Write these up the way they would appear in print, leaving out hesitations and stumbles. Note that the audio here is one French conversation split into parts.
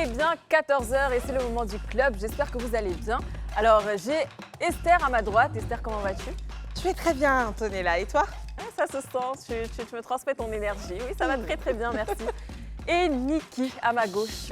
Il est bien 14 h et c'est le moment du club. J'espère que vous allez bien. Alors, j'ai Esther à ma droite. Esther, comment vas-tu? Je vais très bien, Antonella. Et toi? Ça se sent, tu me transmets ton énergie. Oui, ça va très très bien, merci. Et Niki à ma gauche.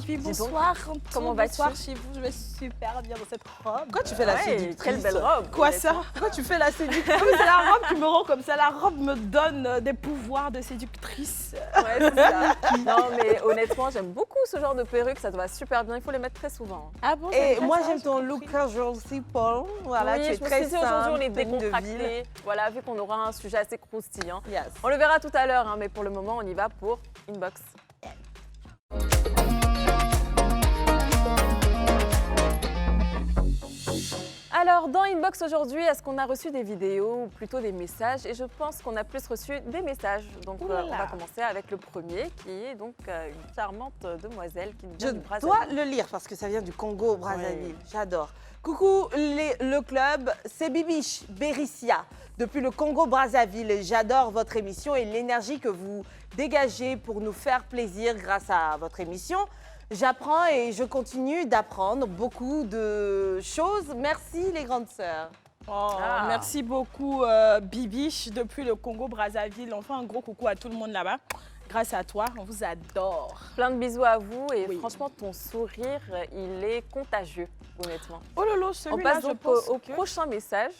Oui, bonsoir, Antoine. Comment vas-tu? Bonsoir chez vous, je vais super bien dans cette robe. Pourquoi tu fais la séductrice? Quelle belle robe. Quoi ça? Pourquoi tu fais la séductrice? C'est la robe qui me rend comme ça, la robe me donne des pouvoirs de séductrice. Ouais, c'est ça. Non, mais honnêtement, j'aime beaucoup ce genre de perruque, ça te va super bien. Il faut les mettre très souvent. Ah bon? Et moi, j'aime ton look casual simple. Voilà, Oui, tu es je me très suis dit aujourd'hui, on est simple, tenue de décontracté. ville. Voilà, vu qu'on aura un sujet assez croustillant. Yes. On le verra tout à l'heure, hein, mais pour le moment, on y va pour Inbox. Alors, dans Inbox aujourd'hui, est-ce qu'on a reçu des vidéos ou plutôt des messages? Et je pense qu'on a plus reçu des messages. Donc, on va commencer avec le premier, qui est donc une charmante demoiselle qui nous vient du Je Brazzaville. dois le lire parce que ça vient du Congo, Brazzaville. J'adore. Coucou le club, c'est Bibiche Bérissia depuis le Congo, Brazzaville. J'adore votre émission et l'énergie que vous dégagez pour nous faire plaisir grâce à votre émission. J'apprends et je continue d'apprendre beaucoup de choses. Merci les grandes sœurs. Merci beaucoup Bibiche depuis le Congo Brazzaville. On fait un gros coucou à tout le monde là-bas. Grâce à toi, on vous adore. Plein de bisous à vous et Oui. franchement, ton sourire, il est contagieux, honnêtement. Oh lolo, On celui-là, passe je donc pense au que prochain message.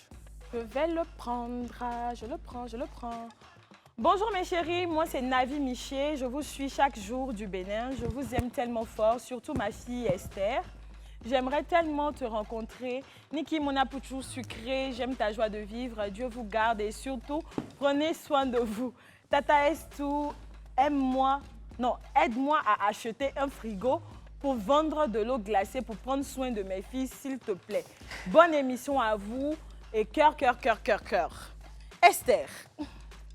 je vais le prendre. Je le prends. Bonjour mes chéris, moi c'est Navi Miché. Je vous suis chaque jour du Bénin. Je vous aime tellement fort, surtout ma fille Esther. J'aimerais tellement te rencontrer. Niki Monapuchou sucré, j'aime ta joie de vivre. Dieu vous garde et surtout, prenez soin de vous. Tata Estou, aide-moi à acheter un frigo pour vendre de l'eau glacée pour prendre soin de mes filles, s'il te plaît. Bonne émission à vous et cœur. Esther.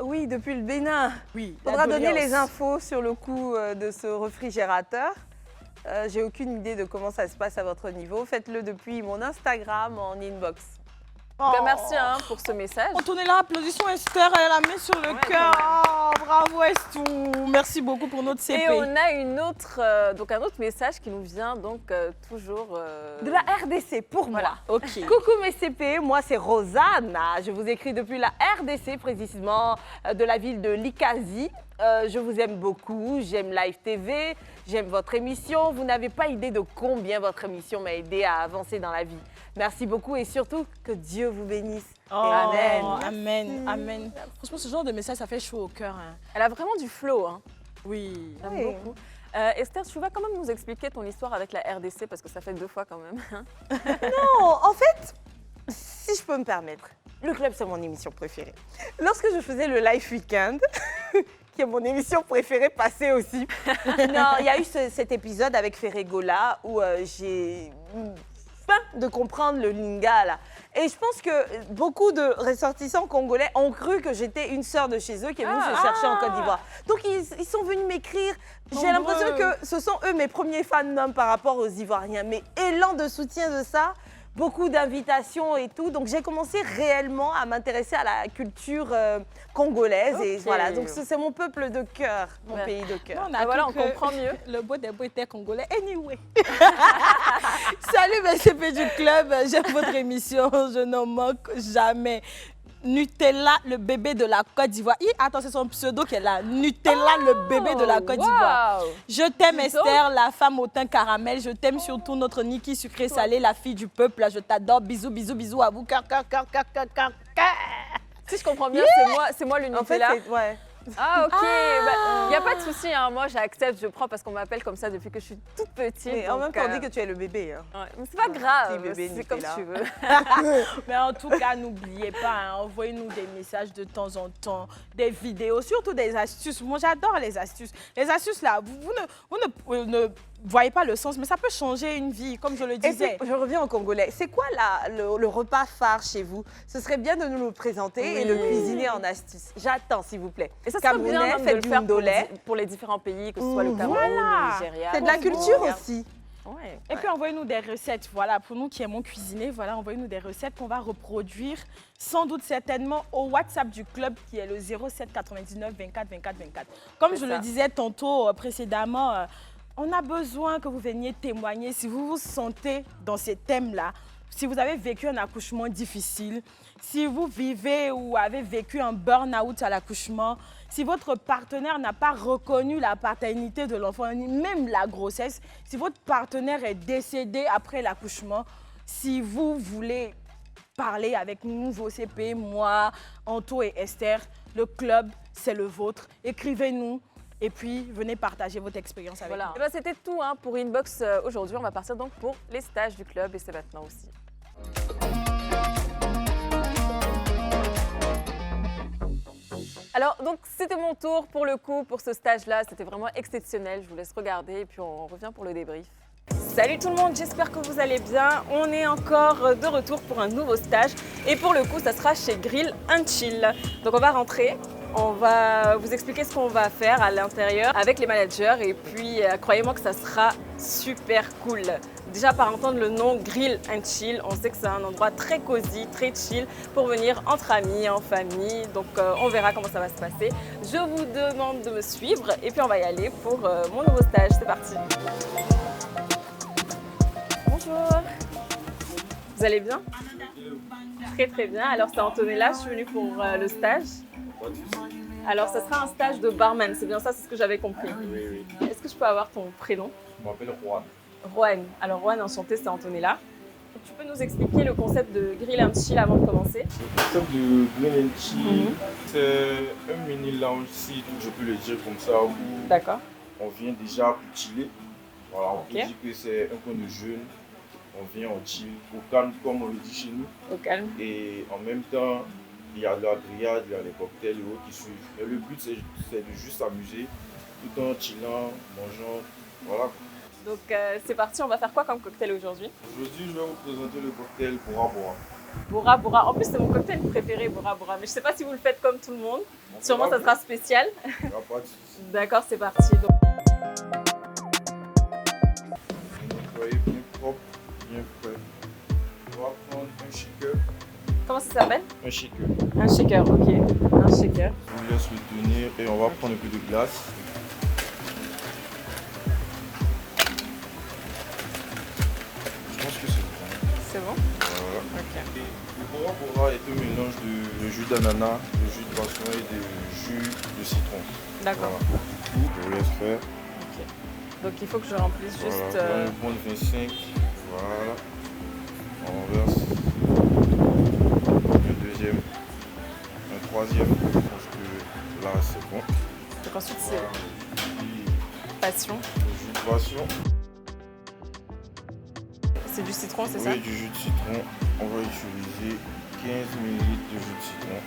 Oui, depuis le Bénin. Oui. Il faudra donner les infos sur le coût de ce réfrigérateur. J'ai aucune idée de comment ça se passe à votre niveau. Faites-le depuis mon Instagram en inbox. Ben, merci hein, pour ce message. Antonella, applaudissons Esther, elle a mis sur le cœur. Oh, bravo Estou. Merci beaucoup pour notre CP. Et on a une autre, donc un autre message qui nous vient donc toujours... De la RDC pour Voilà. moi. Ok. Coucou mes CP, moi c'est Rosanna. Je vous écris depuis la RDC, précisément de la ville de Likazi. Je vous aime beaucoup, j'aime Live TV, j'aime votre émission. Vous n'avez pas idée de combien votre émission m'a aidé à avancer dans la vie. Merci beaucoup et surtout que Dieu vous bénisse. Amen. Franchement, ce genre de message, ça fait chaud au cœur. Hein. Elle a vraiment du flow. Hein. Oui. J'aime Oui. beaucoup. Esther, tu vas quand même nous expliquer ton histoire avec la RDC parce que ça fait 2 fois quand même. Hein. Non, en fait, si je peux me permettre, le club c'est mon émission préférée. Lorsque je faisais le Live Weekend, qui est mon émission préférée passée aussi, non, il y a eu cet épisode avec Ferregola où j'ai faim de comprendre le lingala. Et je pense que beaucoup de ressortissants congolais ont cru que j'étais une sœur de chez eux qui est venue se chercher en Côte d'Ivoire. Donc ils sont venus m'écrire. J'ai l'impression que ce sont eux mes premiers fans par rapport aux Ivoiriens. Mais élan de soutien de ça, beaucoup d'invitations et tout. Donc j'ai commencé réellement à m'intéresser à la culture congolaise. Et voilà, donc c'est mon peuple de cœur, mon pays de cœur. On a Voilà, cru on que comprend mieux. Le beau des beaux était congolais. Anyway. Salut mes CP du club, j'aime votre émission, je n'en manque jamais. Nutella, le bébé de la Côte d'Ivoire. Attends, c'est son pseudo qu'elle a. Nutella, le bébé de la Côte d'Ivoire. Wow. Je t'aime Dis donc. Esther, la femme au teint caramel. Je t'aime surtout notre Niki sucré salé, la fille du peuple. Je t'adore. Bisous à vous. Cœur. Si je comprends bien, c'est moi le En fait, Nutella. ouais. Ah ok, il n'y a pas de souci, hein. Moi j'accepte, je prends parce qu'on m'appelle comme ça depuis que je suis toute petite. Mais en donc, même temps, on dit que tu es le bébé. Hein. ouais. Mais c'est pas grave, petit bébé c'est comme Nutella. tu veux. Mais en tout cas, n'oubliez pas, hein, envoyez-nous des messages de temps en temps, des vidéos, surtout des astuces. Moi, j'adore les astuces. Les astuces, là, vous ne voyez pas le sens, mais ça peut changer une vie, comme je le Et disais. puis, je reviens au Congolais. C'est quoi le repas phare chez vous? Ce serait bien de nous le présenter et le cuisiner en astuces. J'attends, s'il vous plaît. Et ça serait bien même de faites le du faire ndolé. pour les différents pays, que ce soit le Cameroun, Voilà. le Nigeria. C'est de la le culture Congo. aussi. Ouais. Et puis envoyez-nous des recettes, voilà, pour nous qui aimons cuisiner, voilà, envoyez-nous des recettes qu'on va reproduire sans doute certainement au WhatsApp du club qui est le 07 99 24 24 24. Comme je le disais tantôt précédemment, On a besoin que vous veniez témoigner si vous vous sentez dans ces thèmes-là, si vous avez vécu un accouchement difficile, si vous vivez ou avez vécu un burn-out à l'accouchement, si votre partenaire n'a pas reconnu la paternité de l'enfant, même la grossesse, si votre partenaire est décédé après l'accouchement, si vous voulez parler avec nous, vos CP, moi, Anto et Esther, le club, c'est le vôtre. Écrivez-nous et puis venez partager votre expérience avec nous. Et ben, c'était tout pour Inbox aujourd'hui. On va partir donc pour les stages du club et c'est maintenant aussi. Alors, donc, c'était mon tour pour le coup, pour ce stage-là. C'était vraiment exceptionnel. Je vous laisse regarder et puis on revient pour le débrief. Salut tout le monde, j'espère que vous allez bien. On est encore de retour pour un nouveau stage. Et pour le coup, ça sera chez Grill & Chill. Donc, on va rentrer. On va vous expliquer ce qu'on va faire à l'intérieur avec les managers. Et puis, croyez-moi que ça sera super cool. Déjà, par entendre le nom Grill & Chill, on sait que c'est un endroit très cosy, très chill pour venir entre amis, en famille. Donc, on verra comment ça va se passer. Je vous demande de me suivre et puis on va y aller pour mon nouveau stage. C'est parti. Bonjour. Vous allez bien? Très très bien. Alors, c'est Antonella, je suis venue pour le stage. Alors, ça sera un stage de barman, c'est bien ça, c'est ce que j'avais compris. Oui. Est-ce que je peux avoir ton prénom? Je m'appelle Juan. Rohan. Alors Rohan, enchanté, c'est Antonella. Tu peux nous expliquer le concept de Grill & Chill avant de commencer? Le concept de Grill & Chill, c'est un mini lounge, si je peux le dire comme ça, où D'accord. on vient déjà pour chiller. Voilà, on peut Ok. dire que c'est un coin de jeûne. On vient, on chill au calme, comme on le dit chez nous. Au calme. Et en même temps, il y a de la grillade, il y a les cocktails et autres qui suivent. Mais le but, c'est de juste s'amuser tout en chillant, mangeant. Voilà. Donc c'est parti, on va faire quoi comme cocktail aujourd'hui? Aujourd'hui, je vais vous présenter le cocktail Bora Bora. Bora Bora. En plus, c'est mon cocktail préféré, Bora Bora. Mais je ne sais pas si vous le faites comme tout le monde. Sûrement, ça sera spécial. Il n'y a pas de souci. D'accord, c'est parti. Donc, Nettoyer bien propre, bien frais. On va prendre un shaker. comment ça s'appelle? Un shaker. Un shaker, ok. Un shaker. Je vous laisse le tenir et on va prendre un peu de glace. Je pense que c'est bon. C'est bon? Voilà. Ok. Et le Bora Bora est un mélange de jus d'ananas, de jus de poisson et de jus de citron. D'accord. Voilà. Je vous laisse faire. Ok. Donc il faut que je remplisse juste... Voilà. On va prendre 25. Voilà. On renverse. Un deuxième. Un troisième. Je pense que là c'est bon. Donc ensuite Voilà. c'est Et passion. le jus de poisson. C'est du citron, c'est ça? Oui, du jus de citron. On va utiliser 15 ml de jus de citron.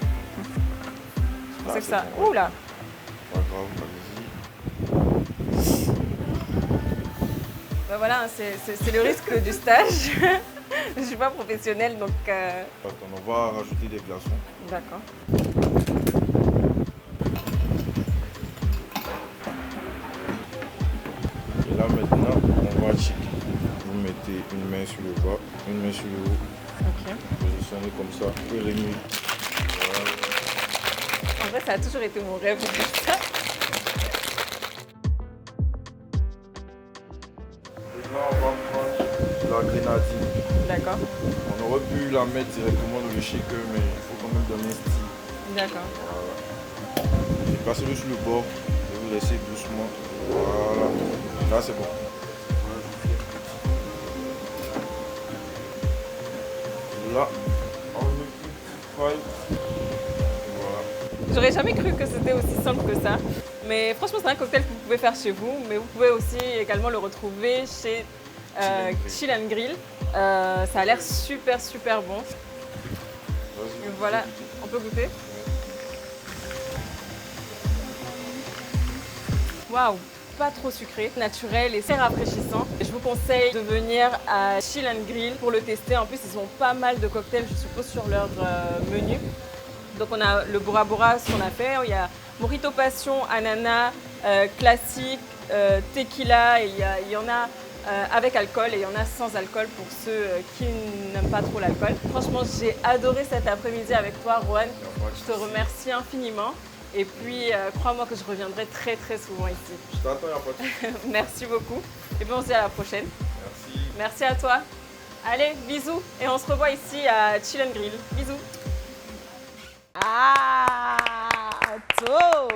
C'est Là, que ça... bon, ouais. Ouh là! Pas grave, allez-y. Ben voilà, c'est le risque du stage. Je ne suis pas professionnelle, donc... Attends, on va rajouter des glaçons. D'accord. Et là maintenant, on va checker. Vous mettez une main sur le bas, une main sur le haut. Ok. Positionnez comme ça. Et remuez. Voilà. En vrai, ça a toujours été mon rêve de faire ça. Et là, on va prendre la grenadine. D'accord. On aurait pu la mettre directement dans le shaker, mais il faut quand même donner un style. D'accord. Voilà. Et passez-le sur le bord. Et vous laissez doucement. Voilà. Là, c'est bon. Là, on met une petite paille. Voilà. J'aurais jamais cru que c'était aussi simple que ça. Mais franchement, c'est un cocktail que vous pouvez faire chez vous, mais vous pouvez aussi également le retrouver chez Chill & Grill. Ça a l'air super super bon. Vas-y. Et voilà, on peut goûter. Waouh, pas trop sucré, naturel et très rafraîchissant. Je vous conseille de venir à Chill & Grill pour le tester. En plus, ils ont pas mal de cocktails, je suppose, sur leur menu. Donc on a le Bora Bora, ce qu'on a fait. Il y a Mojito Passion, Ananas, classique, Tequila. Et il y en a avec alcool et il y en a sans alcool pour ceux qui n'aiment pas trop l'alcool. Franchement, j'ai adoré cet après-midi avec toi, Rohan. Je te remercie infiniment. Et puis, crois-moi que je reviendrai très très souvent ici. Je t'attends, y'a pas de souci. Merci beaucoup. Et puis on se dit à la prochaine. Merci. Merci à toi. Allez, bisous. Et on se revoit ici à Chill & Grill. Bisous. Ah, toi.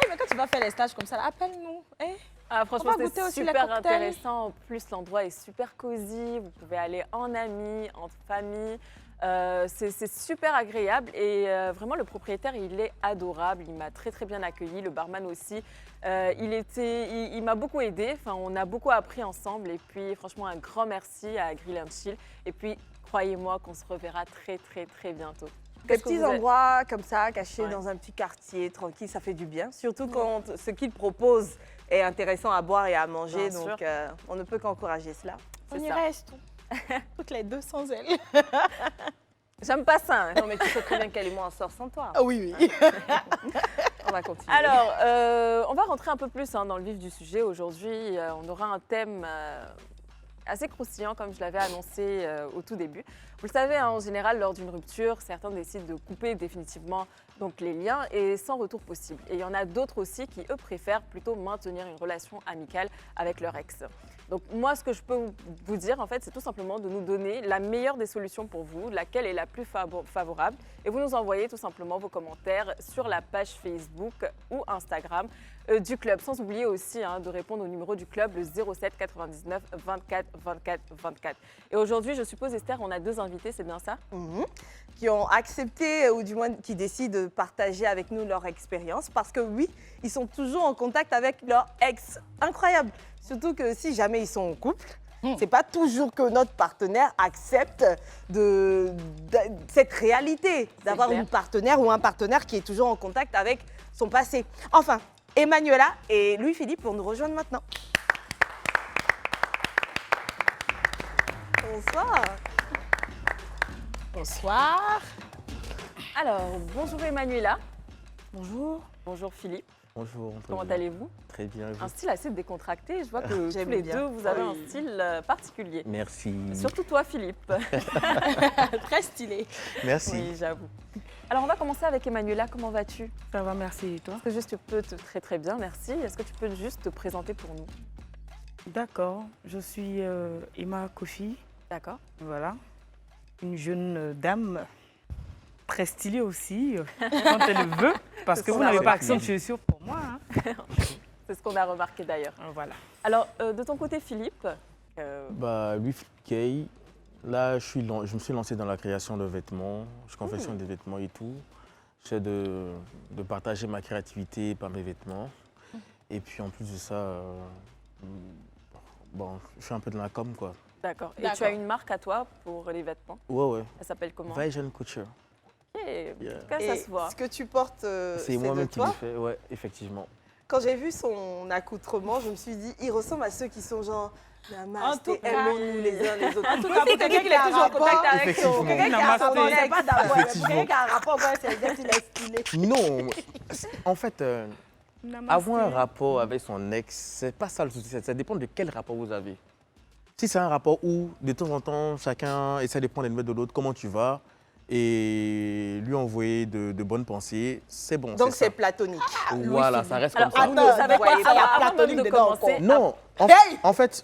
Mais quand tu vas faire les stages comme ça, là, appelle-nous. Ah, franchement, On va goûter c'est aussi les super cocktails. intéressant. En plus, l'endroit est super cosy. Vous pouvez aller en amis, en famille. C'est super agréable et vraiment le propriétaire il est adorable, il m'a très bien accueilli, le barman aussi, il m'a beaucoup aidé, enfin, on a beaucoup appris ensemble et puis franchement un grand merci à Grill & Chill et puis croyez-moi qu'on se reverra très bientôt. Des Qu'est-ce que petits vous avez- endroits comme ça, cachés Ouais. dans un petit quartier, tranquille, ça fait du bien. Surtout quand ce qu'ils proposent est intéressant à boire et à manger. Bien Donc, on ne peut qu'encourager cela. On C'est y ça. reste. Toutes les deux sans elle. J'aime pas ça. Hein. Non, mais tu sais très bien qu'elle et moi, on sort sans toi. Ah oui, oui. On va continuer. Alors, on va rentrer un peu plus dans le vif du sujet. Aujourd'hui, on aura un thème assez croustillant, comme je l'avais annoncé au tout début. Vous le savez, hein, en général, lors d'une rupture, certains décident de couper définitivement donc, les liens et sans retour possible. Et il y en a d'autres aussi qui, eux, préfèrent plutôt maintenir une relation amicale avec leur ex. Donc moi, ce que je peux vous dire, en fait, c'est tout simplement de nous donner la meilleure des solutions pour vous, laquelle est la plus favorable. Et vous nous envoyez tout simplement vos commentaires sur la page Facebook ou Instagram du club. Sans oublier aussi de répondre au numéro du club, le 07 99 24 24 24. Et aujourd'hui, je suppose, Esther, on a deux invités, c'est bien ça? Qui ont accepté ou du moins qui décident de partager avec nous leur expérience parce que oui, ils sont toujours en contact avec leur ex. Incroyable. Surtout que si jamais ils sont en couple, c'est pas toujours que notre partenaire accepte cette réalité d'avoir clair. une partenaire ou un partenaire qui est toujours en contact avec son passé. Enfin, Emmanuela et Louis-Philippe vont nous rejoindre maintenant. Bonsoir. Bonsoir. Alors, bonjour Emmanuela. Bonjour. Bonjour Philippe. Bonjour. Comment allez-vous? Très bien. et vous Un style assez décontracté. Je vois que tous J'aime les bien. deux, vous avez un Oui. style particulier. Merci. Surtout toi, Philippe. Très stylé. Merci. Oui, j'avoue. Alors, on va commencer avec Emmanuela. Comment vas-tu? Ça va, merci. Et toi? Est-ce que juste tu peux très bien, merci. Est-ce que tu peux juste te présenter pour nous? D'accord. Je suis Emma Kofi. D'accord. Voilà. Une jeune dame très stylée aussi, quand elle le veut. Parce que C'est vous son n'avez pas remarque. accès de chaussures pour moi. Hein. C'est ce qu'on a remarqué d'ailleurs. Voilà. Alors, de ton côté, Philippe, Bah, Louis Kay, là, je me suis lancé dans la création de vêtements. Je confectionne des vêtements et tout. J'essaie de partager ma créativité par mes vêtements. Et puis, en plus de ça, bon, je suis un peu dans la com, quoi. d'accord. Et D'accord. tu as une marque à toi pour les vêtements? Ouais. Elle s'appelle comment? Vision Couture. Ok, Yeah. En tout cas, Et ça se voit. ce que tu portes, C'est c'est de moi-même qui l'ai toi. fait, ouais, effectivement. Quand j'ai vu son accoutrement, je me suis dit, il ressemble à ceux qui sont genre En tout Namasté, cas, aimons-nous les uns les autres. En tout cas, C'est pour quelqu'un qui est a un toujours en contact rapport- avec Effectivement. son... Quelqu'un qui a Namasté. son ex, pas d'avoir. Effectivement. Quelqu'un qui a un rapport, ouais, c'est le gars qui l'a stylé. Non, en fait, Namasté. avoir un rapport avec son ex, c'est pas ça le souci. Ça dépend de quel rapport vous avez. Si c'est un rapport où, de temps en temps, chacun essaie de prendre les nouvelles de l'autre, comment tu vas, et lui envoyer de bonnes pensées, c'est bon. Donc c'est ça. platonique. Voilà, ça reste Alors, comme ça. vous ne savez vous voyez quoi, pas, il y a avant même platonique de dedans commencer, encore. Non, en fait,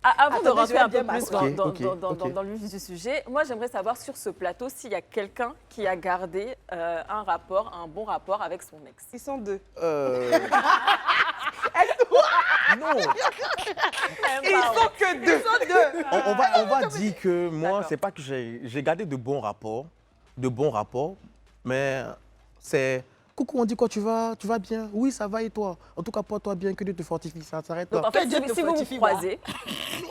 avant de Attendez, je rentrer vais un peu bien plus m'asseoir. dans le vif du sujet, moi j'aimerais savoir sur ce plateau s'il y a quelqu'un qui a gardé un bon rapport avec son ex. Ils sont deux. non, Ils sont que deux. Ils sont deux. on va dire que moi, D'accord. c'est pas que j'ai gardé de bons rapports, mais c'est coucou, on dit quoi, tu vas bien? Oui, ça va et toi? En tout cas, porte-toi bien, que Dieu te fortifie, ça s'arrête Donc là. en fait, Dieu te si vous vous fortifie, croisez,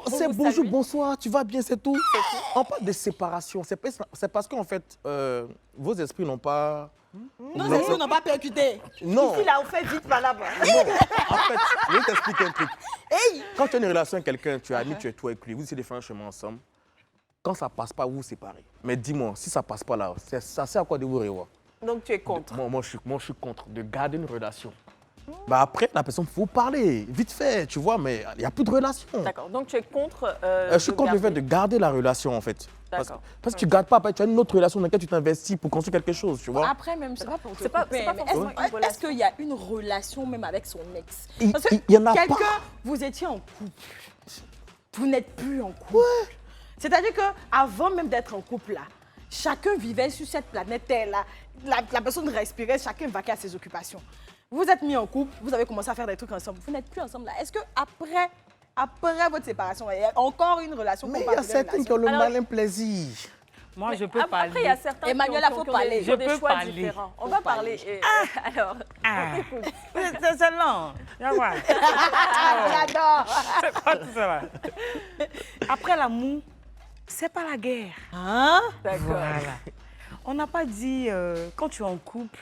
C'est vous bonjour, saluez. bonsoir, tu vas bien, c'est tout. On parle de séparation. C'est parce qu'en fait, vos esprits n'ont pas. Nos esprits n'ont pas percuté. Non, Ici, là, on fait vite par là-bas. non. En fait, je vais t'expliquer un truc. Quand tu as une relation avec quelqu'un, tu es ami, tu es tout avec lui, vous essayez de faire un chemin ensemble. Quand ça passe pas, vous vous séparez. Mais dis-moi, si ça passe pas là, ça sert à quoi de vous revoir? Donc tu es contre. Moi, je suis contre de garder une relation bah après, la personne, il faut parler, vite fait, tu vois, mais il n'y a plus de relation. D'accord, donc tu es contre. Je suis contre le fait de garder la relation, en fait. D'accord. Parce que tu ne gardes pas, après, tu as une autre relation dans laquelle tu t'investis pour construire quelque chose, tu vois. Après, même, c'est pas pour te C'est pas couper, mais forcément une relation. est-ce qu'il y a une relation même avec son ex? Il Parce que y en a quelqu'un, pas. vous étiez en couple, vous n'êtes plus en couple. C'est-à-dire qu'avant même d'être en couple, là, chacun vivait sur cette planète Terre-là. La personne respirait, chacun vaquait à ses occupations. Vous êtes mis en couple, vous avez commencé à faire des trucs ensemble. Vous n'êtes plus ensemble là. Est-ce qu'après votre séparation, il y a encore une relation? Mais il y a certains qui ont le malin plaisir. Moi, je peux parler. Après, il y a certains Emmanuel, qui il faut ont parler. des Je peux choix parler. différents. On va parler. Alors, Ah. on t'écoute. C'est lent. J'adore. C'est pas tout ça là. Après l'amour, c'est pas la guerre. Hein? D'accord. Voilà. On n'a pas dit quand tu es en couple,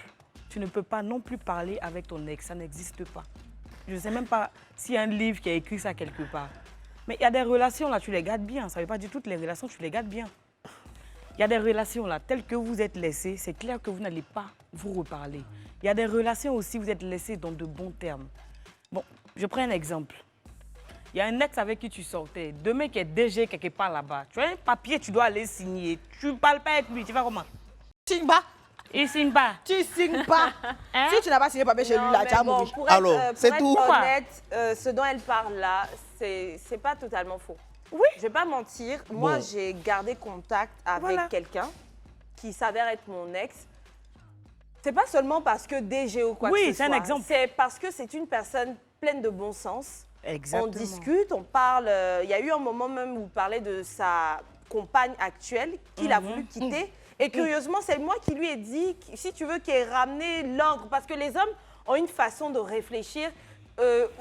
tu ne peux pas non plus parler avec ton ex. Ça n'existe pas. Je ne sais même pas s'il y a un livre qui a écrit ça quelque part. Mais il y a des relations là, tu les gardes bien. Ça ne veut pas dire toutes les relations, tu les gardes bien. Il y a des relations là, telles que vous êtes laissés, c'est clair que vous n'allez pas vous reparler. Il y a des relations aussi, vous êtes laissés dans de bons termes. Bon, je prends un exemple. Il y a un ex avec qui tu sortais, demain qui est DG quelque part là-bas. Tu as un papier, tu dois aller signer. Tu ne parles pas avec lui, tu vas comment? Signe pas. Il signe pas. Tu signes pas. Hein? Si tu n'as pas signé papier chez lui, Non, là, mais tu as bon, mouru. pour être, Alors, pour c'est être tout. honnête, ce dont elle parle là, c'est pas totalement faux. Oui. Je vais pas mentir. Moi, Bon. j'ai gardé contact avec Voilà. quelqu'un qui s'avère être mon ex. C'est pas seulement parce que DG ou quoi Oui, que ce c'est soit. un exemple. C'est parce que c'est une personne pleine de bon sens. Exactement. On discute, on parle. Il y a eu un moment même où il parlait de sa compagne actuelle qu'il a voulu quitter. Et curieusement, c'est moi qui lui ai dit, si tu veux, qu'il ait ramené l'ordre. Parce que les hommes ont une façon de réfléchir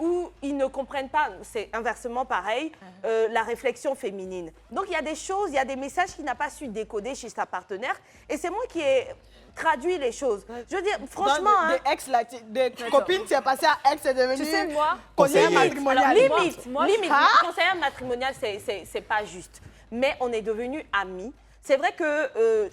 où ils ne comprennent pas, c'est inversement pareil, la réflexion féminine. Donc il y a des choses, il y a des messages qu'il n'a pas su décoder chez sa partenaire. Et c'est moi qui ai traduit les choses. Je veux dire, franchement... Des ex, là, des copines, c'est passé à ex, c'est devenu... Tu sais, moi, conseiller Conseiller. matrimonial. Alors, limite, moi, limite. Ah. Conseillère matrimoniale, c'est pas juste. Mais on est devenus amis. C'est vrai que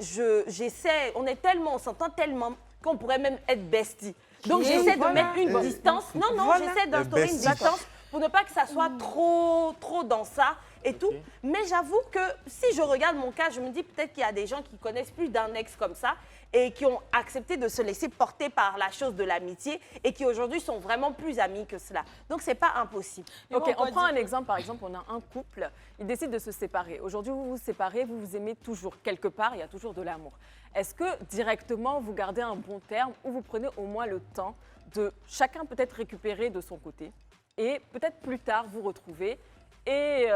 j'essaie, on s'entend tellement qu'on pourrait même être besties. Donc j'essaie de mettre une distance. Non, j'essaie d'instaurer une bestie. distance pour ne pas que ça soit trop dans ça et tout. Mais j'avoue que si je regarde mon cas, je me dis peut-être qu'il y a des gens qui connaissent plus d'un ex comme ça et qui ont accepté de se laisser porter par la chose de l'amitié et qui aujourd'hui sont vraiment plus amis que cela. Donc c'est pas impossible. Ok, on prend un exemple. Par exemple, on a un couple, il décide de se séparer. Aujourd'hui, vous vous séparez, vous vous aimez toujours. Quelque part, il y a toujours de l'amour. Est-ce que directement, vous gardez un bon terme ou vous prenez au moins le temps de chacun peut-être récupérer de son côté et peut-être plus tard vous retrouver et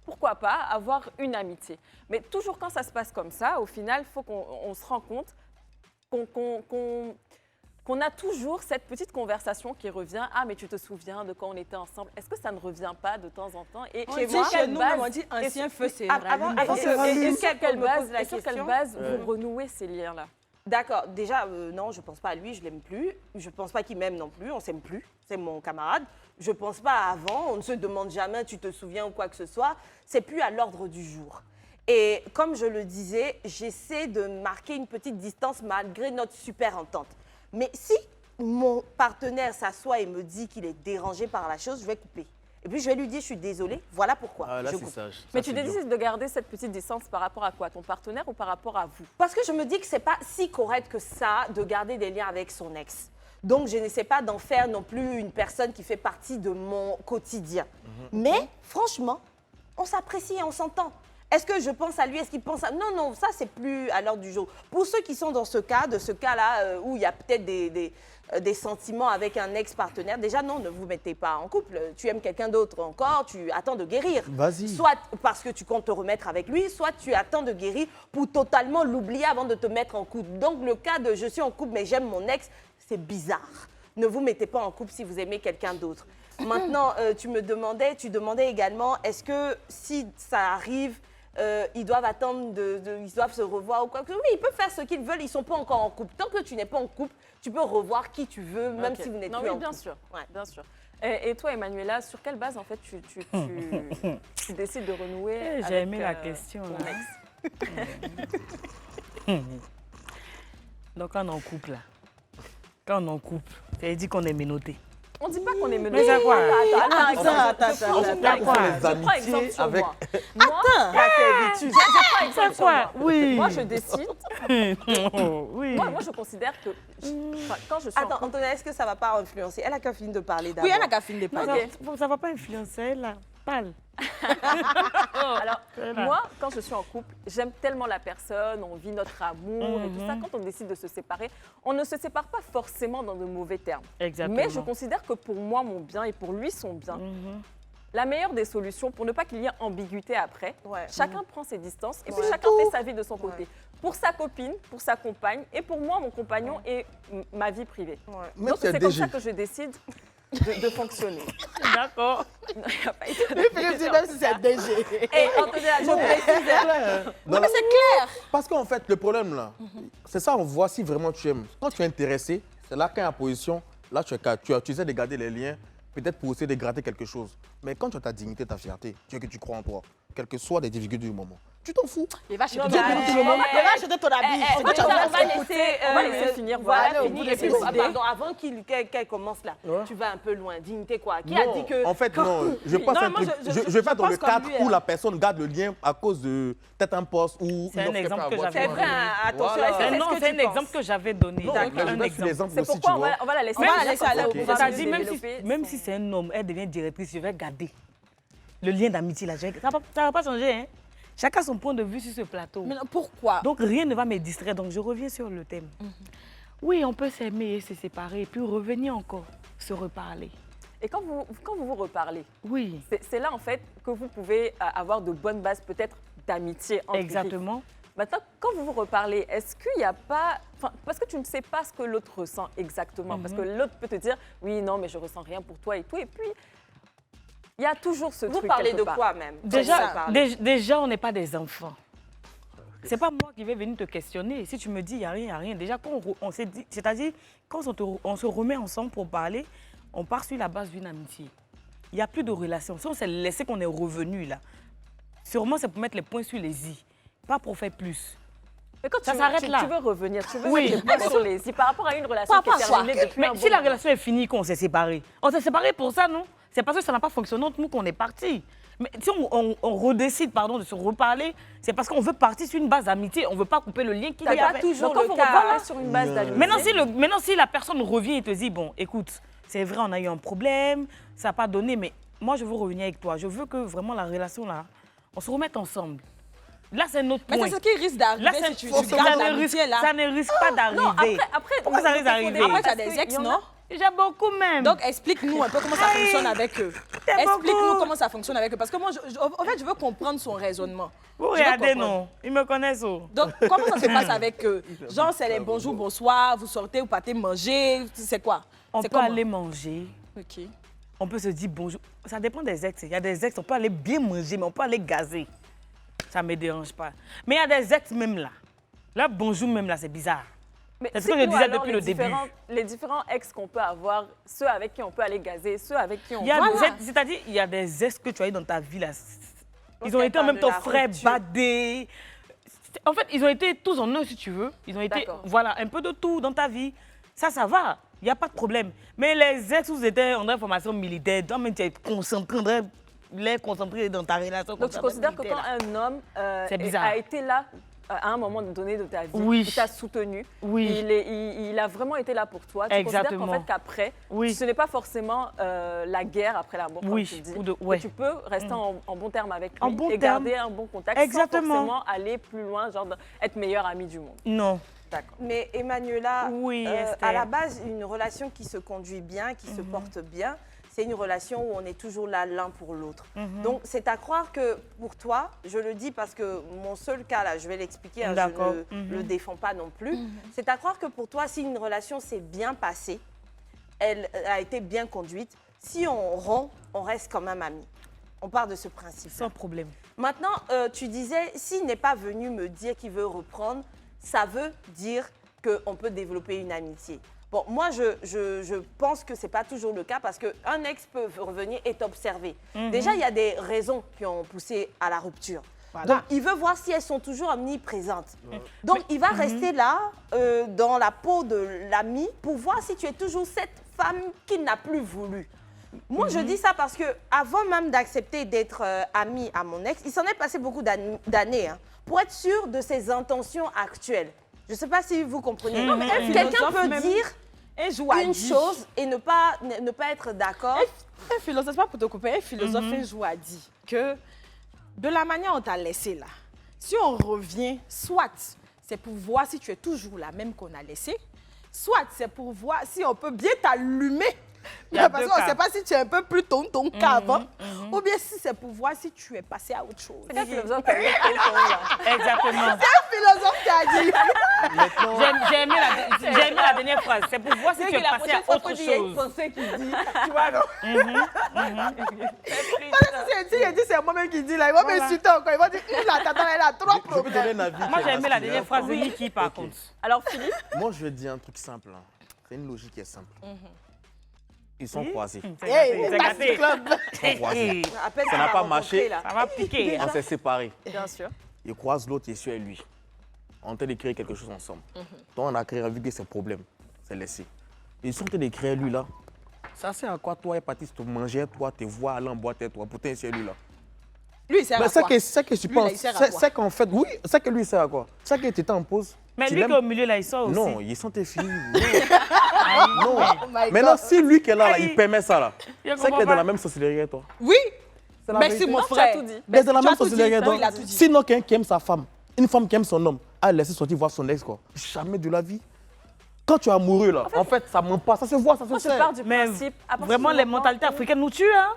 pourquoi pas avoir une amitié. Mais toujours quand ça se passe comme ça, au final, il faut qu'on se rend compte qu'on a toujours cette petite conversation qui revient. Ah, mais tu te souviens de quand on était ensemble? Est-ce que ça ne revient pas de temps en temps? Et Chez moi, chez nous, on dit ancien feu, c'est avant et sur quelle base, la et sur quelle question base vous renouez ces liens-là? D'accord, déjà, non, je pense pas à lui, je l'aime plus. Je pense pas qu'il m'aime non plus, on s'aime plus. C'est mon camarade. Je pense pas à avant, on ne se demande jamais, tu te souviens ou quoi que ce soit. C'est plus à l'ordre du jour. Et comme je le disais, j'essaie de marquer une petite distance malgré notre super entente. Mais si mon partenaire s'assoit et me dit qu'il est dérangé par la chose, je vais couper. Et puis je vais lui dire, je suis désolée, voilà pourquoi. Ah, là, je c'est coupe. sage. Mais Ça, tu c'est bien. décides de garder cette petite distance par rapport à quoi? Ton partenaire ou par rapport à vous? Parce que je me dis que c'est pas si correct que ça de garder des liens avec son ex. Donc, je n'essaie pas d'en faire non plus une personne qui fait partie de mon quotidien. Mais, franchement, on s'apprécie et on s'entend. Est-ce que je pense à lui? Est-ce qu'il pense à... Non, non, ça, c'est plus à l'ordre du jour. Pour ceux qui sont dans ce cas, de ce cas-là, où il y a peut-être des sentiments avec un ex-partenaire, déjà, non, ne vous mettez pas en couple. Tu aimes quelqu'un d'autre encore, tu attends de guérir. Vas-y. Soit parce que tu comptes te remettre avec lui, soit tu attends de guérir pour totalement l'oublier avant de te mettre en couple. Donc, le cas de « je suis en couple, mais j'aime mon ex », c'est bizarre. Ne vous mettez pas en couple si vous aimez quelqu'un d'autre. Maintenant, tu demandais également, est-ce que si ça arrive, ils doivent attendre, ils doivent se revoir ou quoi? Oui, ils peuvent faire ce qu'ils veulent, ils ne sont pas encore en couple. Tant que tu n'es pas en couple, tu peux revoir qui tu veux, même Ok. si vous n'êtes Non, plus oui, en bien couple. sûr, Ouais. bien sûr. Et toi, Emmanuela, sur quelle base, en fait, tu décides de renouer avec J'ai aimé la question, ton là. ex? Donc, quand on est en couple, là, quand on est en couple, Elle dit qu'on est menotté. On dit pas qu'on est menotté. Mais c'est quoi? Je prends exemple sur avec... moi. Moi, je prends exemple sur moi. Oui. Moi, je décide. Oui. Moi, je considère que quand je suis en Attends, couple, Antonia, est-ce que ça va pas influencer? Elle a qu'à finir de parler d'abord. Oui, elle a qu'à finir de Non, parler. ça va pas influencer, là. Parle. alors, moi, quand je suis en couple, j'aime tellement la personne, on vit notre amour et tout ça. Quand on décide de se séparer, on ne se sépare pas forcément dans de mauvais termes. Exactement. Mais je considère que pour moi, mon bien et pour lui, son bien, la meilleure des solutions, pour ne pas qu'il y ait ambiguïté après, Ouais. chacun prend ses distances et puis Ouais. chacun fait sa vie de son côté. Pour sa copine, pour sa compagne et pour moi, mon compagnon et ma vie privée. Ouais. Même Donc si elle c'est comme DG. ça que je décide de fonctionner. D'accord. Non, il n'y a pas été de Même si c'est DG. Et Antonia, je précise. Non, mais c'est clair. Parce qu'en fait, le problème là, c'est ça, on voit si vraiment tu aimes. Quand tu es intéressé, c'est là qu'à la position, là tu essaies de garder les liens, peut-être pour essayer de gratter quelque chose. Mais quand tu as ta dignité, ta fierté, tu veux que tu crois en toi, quelles que soient les difficultés du moment, tu t'en fous. Il va acheter Non, ton mais habit. allez, Il va acheter ton habit. on va laisser finir. Voilà, Au bout de finir. ces pardon, avant qu'elle commence là, tu vas un peu loin. Dignité quoi? Qui a dit que... En fait, non. Je pense Non, un moi, truc. je Je vais faire dans pense le comme cadre lui, où hein. la personne garde le lien à cause de peut-être un poste ou. C'est un exemple que j'avais C'est vrai, hein, attention. Voilà. est-ce que Non, tu c'est un penses? exemple que j'avais donné. Non, Un je donne exemple. l'exemple C'est aussi, tu pourquoi vois. on va la laisser. On va la laisser aller. Ok. C'est-à-dire, développer même son- si c'est un homme, elle devient directrice, je vais garder le lien d'amitié là. Ça va pas changer, hein. Chacun son point de vue sur ce plateau. Mais non, pourquoi? Donc rien ne va me distraire. Donc je reviens sur le thème. Oui, on peut s'aimer et se séparer et puis revenir encore, se reparler. Et quand vous vous reparlez, Oui, c'est là en fait que vous pouvez avoir de bonnes bases peut-être d'amitié entre exactement. Maintenant, quand vous vous reparlez, est-ce qu'il n'y a pas... Parce que tu ne sais pas ce que l'autre ressent exactement. Parce que l'autre peut te dire, oui, non, mais je ressens rien pour toi et tout. Et puis, il y a toujours ce truc Vous parlez quelque de part. quoi même? Déjà, on n'est pas des enfants. C'est pas moi qui vais venir te questionner. Si tu me dis, il n'y a rien, il n'y a rien. Déjà, quand on s'est dit, c'est-à-dire, quand on se remet ensemble pour parler, on part sur la base d'une amitié. Il n'y a plus de relation. Si on s'est laissé qu'on est revenu là, sûrement c'est pour mettre les points sur les i, pas pour faire plus. Mais quand Ça s'arrête là. tu veux revenir, tu veux Oui. mettre les points sur les i par rapport à une relation qui est rapport à quoi? terminée depuis Mais un si bon la moment. relation est finie, qu'on s'est séparés, on s'est séparés pour ça, non? C'est parce que ça n'a pas fonctionné entre nous qu'on est partis. Mais si on redécide de se reparler, c'est parce qu'on veut partir sur une base d'amitié. On ne veut pas couper le lien qu'il y T'as avait. pas toujours Donc, quand le vous cas reparlez- sur une base d'amitié. Maintenant, si la personne revient et te dit, bon, écoute, c'est vrai, on a eu un problème, ça n'a pas donné, mais moi, je veux revenir avec toi. Je veux que vraiment la relation, là, on se remette ensemble. Là, c'est notre Mais point. c'est ce qui risque d'arriver Là, si tu ça gardes ne l'amitié risque, là. ça ne risque pas d'arriver. Après, Pourquoi ça risque d'arriver? Après, tu as Parce des qu'il ex, y en a- non? J'ai beaucoup même. Donc, explique-nous un peu comment ça fonctionne avec eux. T'es Explique-nous beaucoup. comment ça fonctionne avec eux. Parce que moi, en fait, je veux comprendre son raisonnement. Vous Je veux regardez, comprendre. non? Ils me connaissent. Oh. Donc, comment ça se passe avec eux? Genre, c'est les bonjour, bonsoir, vous sortez, vous partez manger, c'est quoi? On C'est peut comment? aller manger. Ok. On peut se dire bonjour. Ça dépend des ex. Il y a des ex, on peut aller bien manger, mais on peut aller gazer. Ça ne me dérange pas. Mais il y a des ex même là. Là, bonjour même là, c'est bizarre. Mais C'est ce que je cite-nous disais alors depuis le début. Les différents ex qu'on peut avoir, ceux avec qui on peut aller gazer, ceux avec qui on... Il y a Voilà. C'est-à-dire, il y a des ex que tu as eu dans ta vie là. Ils Donc, ont elle été en parle même de temps la frères, rupture. badés. En fait, ils ont été tous en un, si tu veux. Ils ont été, D'accord. voilà, un peu de tout dans ta vie. Ça va. Il n'y a pas de problème. Mais les ex, vous étiez en formation militaire, toi, même tu es concentré, on devrait les concentrer dans ta relation. Donc tu considères que quand un homme C'est bizarre. a été là à un moment donné de ta vie, Oui. il t'a soutenu, Oui. il a vraiment été là pour toi, tu considères Exactement. qu'en fait qu'après, Oui. ce n'est pas forcément la guerre après l'amour, comme Oui. tu dis. Ou de- Et ouais. tu peux rester en bon terme avec lui En bon et terme. garder un bon contact Exactement. sans forcément aller plus loin, genre être meilleur ami du monde. Non. D'accord. Mais Emmanuela, Oui, Esther. à la base, une relation qui se conduit bien, qui se porte bien, c'est une relation où on est toujours là l'un pour l'autre. Donc, c'est à croire que pour toi, je le dis parce que mon seul cas, là, je vais l'expliquer, hein, D'accord. je ne le défends pas non plus. C'est à croire que pour toi, si une relation s'est bien passée, elle a été bien conduite, si on rompt, on reste quand même amis. On part de ce principe. Sans problème. Maintenant, tu disais, s'il n'est pas venu me dire qu'il veut reprendre, ça veut dire qu'on peut développer une amitié. Bon, moi, je pense que ce n'est pas toujours le cas parce qu'un ex peut revenir et t'observer. Déjà, il y a des raisons qui ont poussé à la rupture. Donc, il veut voir si elles sont toujours omniprésentes. Donc, il va rester là, dans la peau de l'ami, pour voir si tu es toujours cette femme qu'il n'a plus voulu. Moi, je dis ça parce que avant même d'accepter d'être amie à mon ex, il s'en est passé beaucoup d'années pour être sûr de ses intentions actuelles. Je ne sais pas si vous comprenez. Non, mais quelqu'un peut dire une chose et ne pas être d'accord. Un philosophe, pas pour te couper, un philosophe un jour a dit que de la manière dont on t'a laissé là, si on revient, soit c'est pour voir si tu es toujours la même qu'on a laissé, soit c'est pour voir si on peut bien t'allumer. Parce qu'on ne sait pas si tu es un peu plus tonton qu'avant, ou bien si c'est pour voir si tu es passé à autre chose. C'est un philosophe qui a dit ça. Exactement. C'est un philosophe qui a dit. J'ai aimé la dernière phrase. C'est pour voir si tu es passé à autre chose. Il y a une pensée qui dit, tu vois, non? Il dit, c'est moi-même qui dis là. Il va m'insulter encore. Il va dire, attends, elle a trop Je peux donner un avis. Moi, j'ai aimé la dernière phrase de Niki, par Ok. contre. Alors, Philippe, Moi, je vais dire un truc simple. C'est une logique qui est simple. Ils sont croisés. C'est gâté. Ils sont croisés. appelle Ça n'a pas marché. là. Ça va piquer. On s'est séparés. bien sûr. Ils croisent l'autre et sur lui. On est en train de créer quelque chose ensemble. Donc, on a créé, vu que c'est problème. C'est laissé. Ils sont en train de créer lui là. Ça sert à quoi, toi, Patrice, te manger, toi, te voir, aller en boîte, toi, pour t'insérer lui là? Lui, il sert Mais à c'est quoi? que tu Lui, là, penses. il sert à quoi? C'est qu'en fait, oui, c'est que lui, il sert à quoi? C'est que tu étais en pause. Mais tu lui qui l'aimes. est au milieu, là, il sort aussi. Non, ils sont tes filles. Non. Maintenant, si lui qui est là, il permet ça là, c'est qu'il est dans la même société que toi. Oui. C'est la Merci, vérité. mon Tu as frère. tout dit. Il est dans la Tu même as tout société dit. que toi. Il a tout dit. Sinon, quelqu'un qui aime sa femme, une femme qui aime son homme, a laissé sortir voir son ex, quoi. Jamais de la vie. Quand tu es amoureux, là, en fait, ça ne ment pas, ça se voit, ça se Moi, je sait. pars du Mais principe. à partir vraiment, du les moment mentalités où- africaines nous tuent, hein.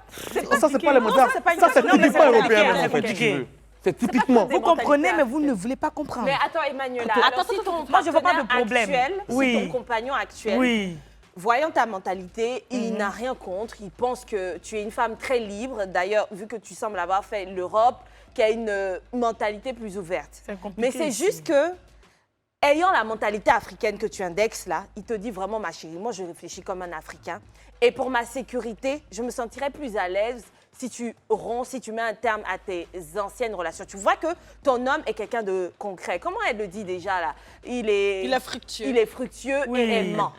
Ça, c'est pas les montagnes. c'est pas une Ça, c'est question. Non, mais typiquement c'est européen, compliqué, en fait, c'est si tu compliqué. veux. C'est typiquement. Vous comprenez, mais vous ne voulez pas comprendre. Mais attends, Emmanuela, Attends, alors si ton moi, je vois pas de partenaire problème. actuel, Oui. si ton compagnon actuel, Oui. voyant ta mentalité, il n'a rien contre. Il pense que tu es une femme très libre. D'ailleurs, vu que tu sembles avoir fait l'Europe, qui a une mentalité plus ouverte. C'est compliqué Mais c'est ici. juste que, ayant la mentalité africaine que tu indexes là, il te dit vraiment, ma chérie, moi je réfléchis comme un Africain. Et pour ma sécurité, je me sentirais plus à l'aise si tu romps, si tu mets un terme à tes anciennes relations. Tu vois que ton homme est quelqu'un de concret. Comment elle le dit déjà là? Il est fructueux. Il est fructueux Oui. et aimant.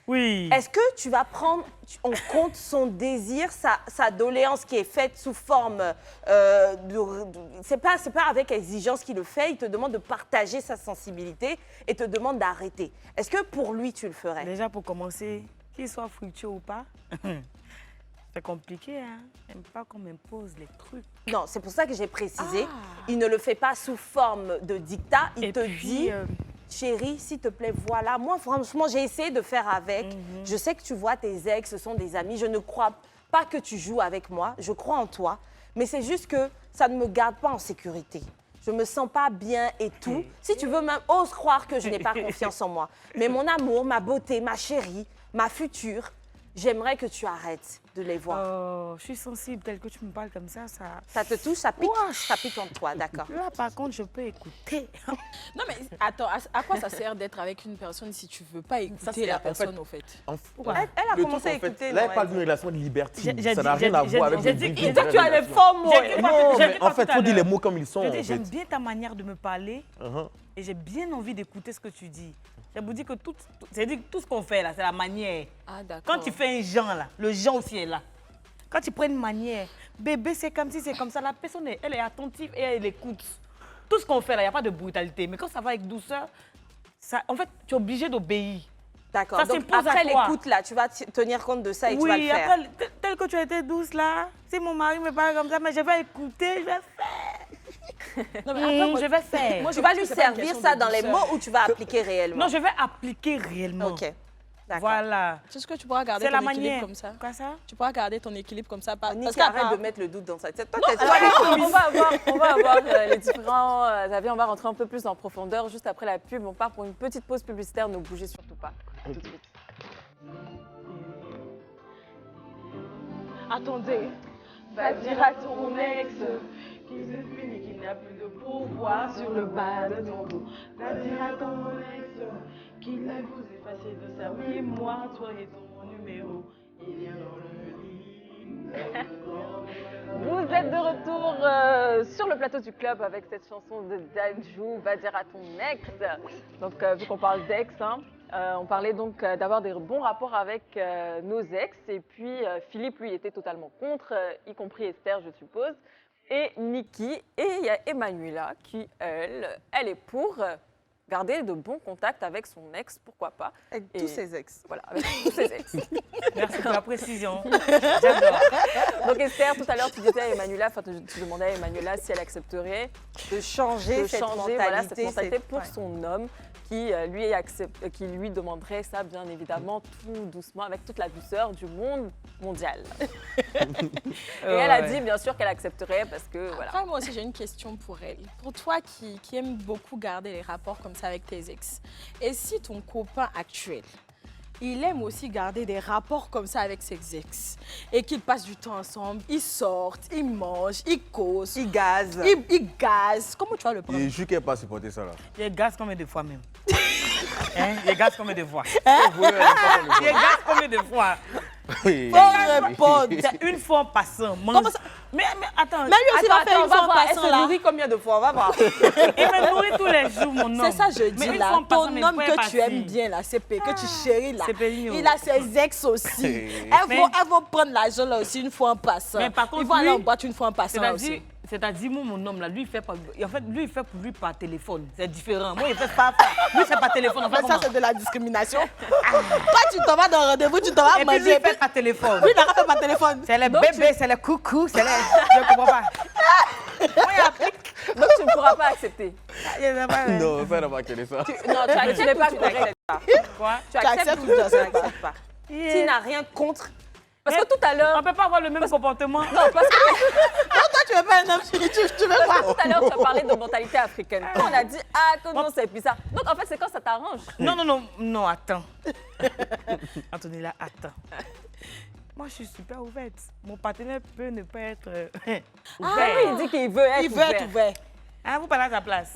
Oui. Est-ce que tu vas prendre en compte son désir, sa doléance qui est faite sous forme c'est pas avec exigence qu'il le fait, il te demande de partager sa sensibilité et te demande d'arrêter. Est-ce que pour lui, tu le ferais? Déjà, pour commencer, qu'il soit fructueux ou pas, c'est compliqué, hein. J'aime pas qu'on m'impose les trucs. Non, c'est pour ça que j'ai précisé. Il ne le fait pas sous forme de dictat. Il Et te puis, dit, chérie, s'il te plaît, voilà. Moi, franchement, j'ai essayé de faire avec. Je sais que tu vois tes ex, ce sont des amis. Je ne crois pas que tu joues avec moi. Je crois en toi. Mais c'est juste que ça ne me garde pas en sécurité. Je me sens pas bien et tout. Si tu veux même, ose croire que je n'ai pas confiance en moi. Mais mon amour, ma beauté, ma chérie, ma future, j'aimerais que tu arrêtes de les voir. Oh, je suis sensible, tel que tu me parles comme ça. Ça te touche, ça pique, Ouah. ça pique en toi, d'accord. Là, par contre, je peux écouter. Non, mais attends, à quoi ça sert d'être avec une personne si tu veux pas écouter c'est- la en fait- personne, au fait? Elle a Le commencé à truc, en fait, écouter. là, non, elle parle elle d'une relation de liberté. J'ai Ça n'a dit- rien à j'ai voir dit- avec j'ai le dit- but j'ai d'une dit- tu as relation. les forts mots. Non, mais en fait, il faut dire les mots. mots comme ils sont. Je en dis, j'aime fait. bien ta manière de me parler Uh-huh. et j'ai bien envie d'écouter ce que tu dis. Je vous dis que c'est-à-dire que tout ce qu'on fait là, c'est la manière. Ah, d'accord. Quand tu fais un genre là, le genre aussi est là. Quand tu prends une manière, bébé, c'est comme si c'est comme ça, la personne, elle est attentive et elle écoute. Tout ce qu'on fait là, il n'y a pas de brutalité. Mais quand ça va avec douceur, ça, en fait, tu es obligé d'obéir. D'accord. Ça Donc s'impose à après toi. l'écoute là, tu vas tenir compte de ça et tu vas le Oui, faire. après, tel que tu as été douce là, si mon mari me parle comme ça, mais je vais écouter, je vais faire. Non, mais après, moi, Je vais faire. moi, je Tu vas pense lui que c'est pas une servir question ça de dans les douceur. mots ou tu vas appliquer réellement? Non, je vais appliquer réellement. Ok. D'accord. Voilà. Tu sais que tu pourras garder C'est ton la équilibre manière. comme ça. Quoi ça? Tu pourras garder ton équilibre comme ça. Parce Nick, arrête qu'apparemment- de mettre le doute dans sa tête. Toi, Alors, on va avoir les différents avis. On va rentrer un peu plus en profondeur juste après la pub. On part pour une petite pause publicitaire. Ne bougez surtout pas. À tout de suite. Attendez, va dire à ton ex qu'il se finit, qu'il n'a plus de pouvoir sur le bas de ton dos. Va dire à ton ex qu'il a vous effacé de sa mémoire, toi et ton numéro. Il vient dans le lit. Vous êtes de retour sur le plateau du club avec cette chanson de Danjou, va dire à ton ex. Donc, vu qu'on parle d'ex, hein, On parlait donc d'avoir des bons rapports avec nos ex. Et puis, Philippe, lui, était totalement contre, y compris Esther, je suppose. Et Niki. Et il y a Emmanuela qui, elle est pour garder de bons contacts avec son ex, pourquoi pas. Avec tous ses ex. Voilà, avec tous ses ex. Merci pour la précision. J'adore. Donc Esther, tout à l'heure, tu disais à Emmanuela, enfin tu demandais à Emmanuela si elle accepterait De changer cette mentalité, pour son homme qui lui demanderait ça, bien évidemment, tout doucement, avec toute la douceur du monde mondial. Et elle a dit, bien sûr, qu'elle accepterait parce que, voilà. Après, moi aussi, j'ai une question pour elle. Pour toi qui aimes beaucoup garder les rapports comme ça avec tes ex, et si ton copain actuel, il aime aussi garder des rapports comme ça avec ses ex et qu'ils passent du temps ensemble, ils sortent, ils mangent, ils causent, il gaze. Ils gazent. Comment tu vas le prendre? Et je ne pas supporter ça là. Il gaz combien de fois même? Hein? Il gaz combien de fois? Il Il gaz combien de fois? Oui. C'est une fois en passant. Comment ça? Mais attends. Mais lui aussi va faire une fois en Elle passant se là. nourrit combien de fois? On va voir. Il me nourrit tous les jours, mon homme. C'est ça, je Mais dis une là. fois en passant, Ton mais homme pas que tu parti. aimes bien là, CP, que tu chéris là. C'est Péligno. Il a ses ex aussi. Elles vont prendre l'argent là aussi une fois en passant. Mais par contre, ils vont aller lui, en boîte une fois en passant aussi. C'est-à-dire, moi, mon homme, là, lui, il fait pas. En fait, lui, il fait pour lui par téléphone. C'est différent. Moi, il fait pas. Lui, c'est par téléphone. En fait, Mais ça, c'est de la discrimination. Toi, tu t'en vas dans un rendez-vous, tu t'en vas et puis, lui, manger. il fait par téléphone. Lui, il n'a pas par téléphone. C'est les Donc, bébés, c'est les coucous, c'est les. Je comprends pas. Donc tu ne pourras pas accepter. Non, ça n'a pas quel est ça. Non, tu n'acceptes pas. Quoi? Tu acceptes ou tu n'acceptes pas? Tu n'as rien contre. Parce que tout à l'heure... On peut pas avoir le même comportement. Non, parce que toi, tu veux pas un homme, tu veux pas. tout à l'heure, tu as parlé de mentalité africaine. Quand on a dit, que non, c'est bizarre. Donc, en fait, c'est quand ça t'arrange. Non, attends. Antonella, attends. Moi, je suis super ouverte. Mon partenaire peut ne pas être ouvert. Il dit qu'il veut être Il veut être ouvert. Hein, vous parlez à sa place.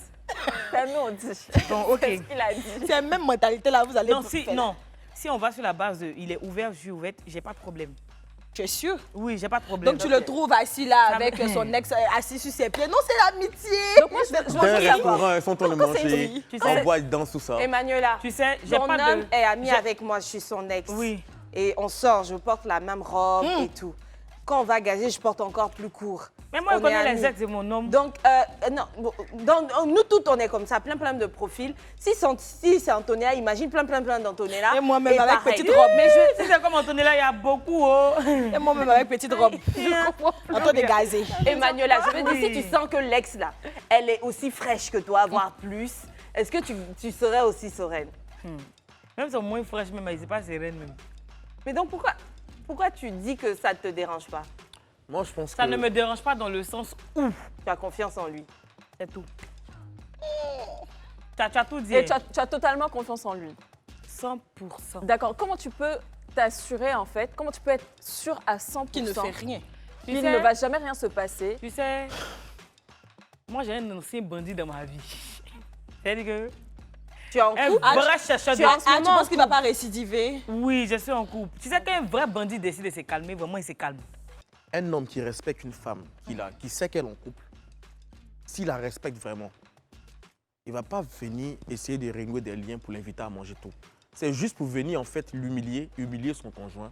C'est nous, on dit. Bon, ok. C'est ce qu'il a dit. C'est la même mentalité là, vous allez faire. Non. Si on va sur la base de il est ouvert, je suis ouverte, j'ai pas de problème. Tu es sûr? Oui, j'ai pas de problème. Donc tu le trouves assis là Ça avec me- son ex assis sur ses pieds. Non, c'est l'amitié. Donc, moi, je Dans un veux savoir. restaurant, ils sont en train de manger, Tu on sais- boit, ils dansent, tout ça. Emmanuela, Tu sais, j'ai ton pas homme de. est ami j'ai- avec moi, je suis son ex. Oui. Et on sort, je porte la même robe et tout. Quand on va gazer, je porte encore plus court. Mais moi, On je connais est les amis. ex de mon homme. Donc, non, nous toutes, on est comme ça, plein de profils. Si c'est Antonella, imagine plein d'Antonella. Et moi-même avec pareil. petite robe. Mais si c'est comme Antonella, il y a beaucoup. Oh. Et moi-même avec petite robe. Je comprends plus. En train de gazer. Emmanuela, je veux dire, Oui. si tu sens que l'ex, là, elle est aussi fraîche que toi, voire plus, est-ce que tu serais aussi sereine? Même si c'est moins fraîche, même, elle n'est pas sereine même. Mais donc, pourquoi tu dis que ça ne te dérange pas? Moi, je pense Ça que... ne me dérange pas dans le sens où. Tu as confiance en lui. C'est tout. Tu as tout dit. Et tu as totalement confiance en lui. 100%. D'accord. Comment tu peux t'assurer, en fait, comment tu peux être sûr à 100% Qui ne fait rien. qu'il Tu sais- ne va jamais rien se passer? Tu sais, moi j'ai un ancien bandit dans ma vie. C'est-à-dire que Tu es en un couple? vrai chercheur de... tu es en ce Ah, tu moment en penses qu'il va pas récidiver? Oui, je suis en couple. Tu sais qu'un vrai bandit décide de se calmer, vraiment il se calme. Un homme qui respecte une femme, qui sait qu'elle est en couple, s'il la respecte vraiment, il ne va pas venir essayer de renouer des liens pour l'inviter à manger tout. C'est juste pour venir en fait l'humilier, humilier son conjoint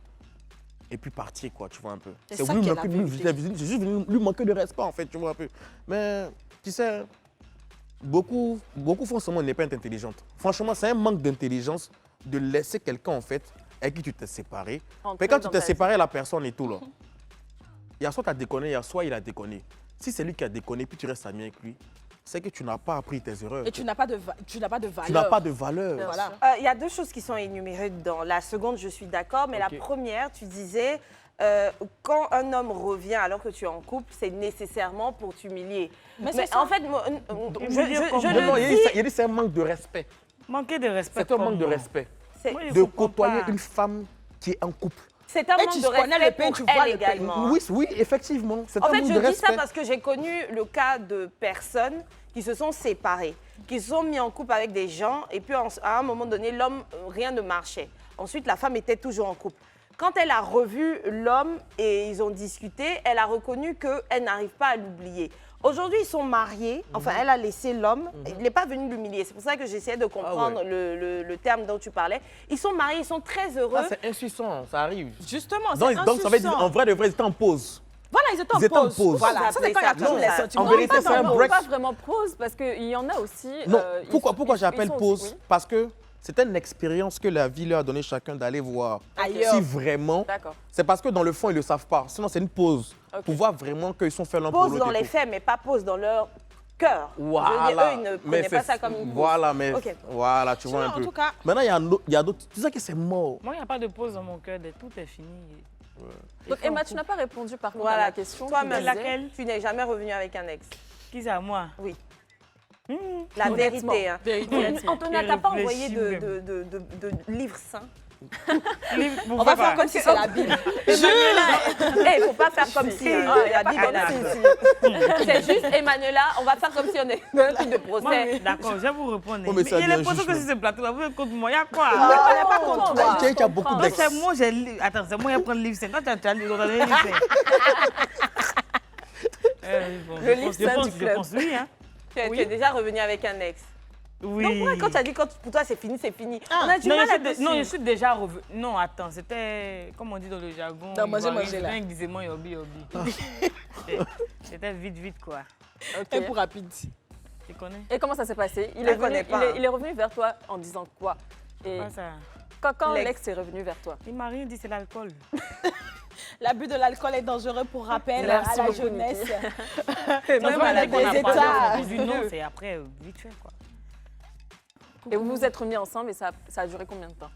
et puis partir quoi, tu vois un peu. C'est ça qui est la vérité. C'est juste venir lui manquer de respect en fait, tu vois un peu. Mais tu sais, beaucoup font seulement une épingle intelligente. Franchement, c'est un manque d'intelligence de laisser quelqu'un en fait avec qui tu t'es séparé. Entrer Mais quand tu dans t'es ta séparé la personne et tout là, il y a soit tu as déconné, il y a soit il a déconné. Si c'est lui qui a déconné puis tu restes ami avec lui, c'est que tu n'as pas appris tes erreurs. Et tu n'as pas de valeur. Tu n'as pas de valeur. Voilà. Il y a deux choses qui sont énumérées dedans. La seconde, je suis d'accord, mais Ok. la première, tu disais, quand un homme revient alors que tu es en couple, c'est nécessairement pour t'humilier. Mais c'est ça. en fait, moi, humilier comme- je Non, non, le il dis, a dit que c'est un manque de respect. Manquer de respect. C'est un manque de comment? respect. c'est Moi, je De comprends côtoyer pas. une femme qui est en couple. c'est un Et manque tu de connais respect le pain, pour tu vois elle le pain. également. hein. Oui, oui, effectivement. C'est En un fait, manque je de dis respect. ça parce que j'ai connu le cas de personnes qui se sont séparées, qui se sont mis en couple avec des gens, et puis à un moment donné, l'homme, rien ne marchait. Ensuite, la femme était toujours en couple. Quand elle a revu l'homme et ils ont discuté, elle a reconnu qu'elle n'arrive pas à l'oublier. Aujourd'hui, ils sont mariés. Enfin, elle a laissé l'homme. Il n'est pas venu l'humilier. C'est pour ça que j'essayais de comprendre le terme dont tu parlais. Ils sont mariés, ils sont très heureux. Ah, c'est insuffisant, ça arrive. Justement, Donc, ça veut dire, en vrai, de vrai, ils étaient en pause. Voilà, ils étaient en pause. Voilà, Ça, c'est quand il y a toujours les sentiments. En vérité, c'est un break. Pas vraiment pause, parce qu'il y en a aussi... Non, ils pourquoi j'appelle sont pause? aussi- oui. Parce que c'était une expérience que la vie leur a donné chacun d'aller voir. Ailleurs. Si vraiment, D'accord. c'est parce que dans le fond, ils ne le savent pas. Sinon, c'est une pause. Ok. Pour voir vraiment qu'ils sont faits l'un pour Pause l'autre. dans et les tout. faits, mais pas pause dans leur cœur. Voilà. Je veux dire, eux, ils ne prenaient pas c'est- ça comme une pause. Voilà, mais Ok. voilà, tu vois un En peu. tout cas, Maintenant, il y a d'autres. Tu sais que c'est mort. Moi, il n'y a pas de pause dans mon cœur, tout est fini. Donc, Emma, tu n'as pas répondu par contre à Voilà, la question. toi-même, qui disait- laquelle? tu n'es jamais revenu avec un ex. Qui c'est à moi? Oui. Hmm. La Honnêtement. vérité. Hein. Honnêtement. Antonia, Il t'as pas réfléchit envoyé même. de livres saints? on va faire comme si c'est la Bible. Il ne faut pas faire comme si. hein. La Bible, elle a dit. C'est juste, Emmanuela, on va faire comme si on est dans un truc de procès. D'accord, je vais vous répondre. Oh, mais ça il y a vient l'impression que juste, sur ce plateau, vous êtes contre moi. Il y a quoi? On n'est pas contre toi. Tiens, il y a beaucoup Donc, d'ex. c'est moi, j'ai lu. Attends, c'est moi qui prends le livre 5. Toi, tu as lu dans le livre 5. Le livre saint du Je club. pense, oui. Hein. Tu es déjà revenu avec un ex. Oui. Donc, pourquoi quand tu as dit pour toi c'est fini, c'est fini. On a du non, mal à non, je suis déjà revenu. Non, attends, c'était, comme on dit dans le jargon, Dans manger, là. un glisement yobi. C'était vite, quoi. Un peu rapide. Tu connais? Et comment ça s'est passé? Je connais pas. Il est revenu vers toi en disant quoi? Et Pas ça. quand L'ex. l'ex est revenu vers toi? Il m'a rien dit, c'est l'alcool. L'abus de l'alcool est dangereux pour rappel Merci à la beaucoup, jeunesse. Même à la avec des bonne états. apparence. J'ai dit non, c'est après, vite fait, quoi. Et vous vous êtes remis ensemble et ça a duré combien de temps?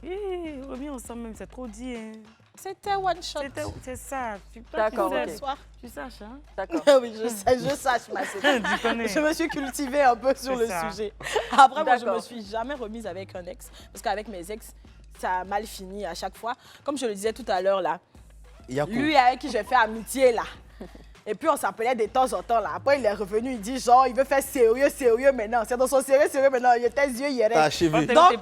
Remis ensemble même, c'est trop dit. Hein. C'était one shot. C'est ça. D'accord, tu sais, ok. Ce soir. Tu saches, hein? D'accord. Oui, je sache, ma sœur. Tu connais. Je me suis cultivée un peu sur C'est le ça. sujet. Après, moi, je D'accord. me suis jamais remise avec un ex. Parce qu'avec mes ex, ça a mal fini à chaque fois. Comme je le disais tout à l'heure, là, Il y a quoi? lui avec qui j'ai fait amitié, là. Et puis, on s'appelait de temps en temps, là. Après, il est revenu, il dit, genre, il veut faire sérieux maintenant. C'est dans son sérieux maintenant. Il était yeux, il T'as est achevé. Donc,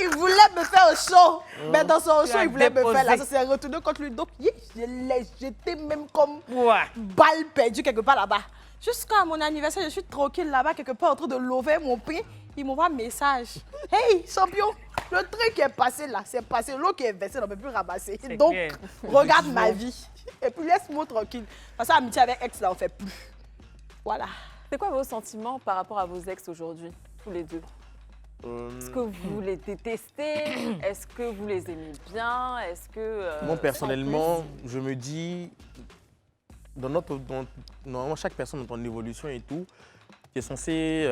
il voulait me faire un show. Mais dans son Tu show, as il voulait me déposé. faire là. Ça s'est retourné contre lui. Donc, je l'ai jeté même comme Ouais. balle perdue quelque part là-bas. Jusqu'à mon anniversaire, je suis tranquille là-bas, quelque part en train de lever mon pain. Il m'envoie un message. Hey, champion, le truc qui est passé là, c'est passé. L'eau qui est versée, on ne peut plus ramasser. C'est Donc, clair. regarde ma vie. Et puis, laisse-moi tranquille. Parce que l'amitié avec ex, là, on ne fait plus. Voilà. C'est quoi vos sentiments par rapport à vos ex aujourd'hui, tous les deux? Est-ce que vous les détestez? Est-ce que vous les aimez bien? Est-ce que... Moi, personnellement, je me dis, normalement, chaque personne dans ton évolution et tout, tu es censé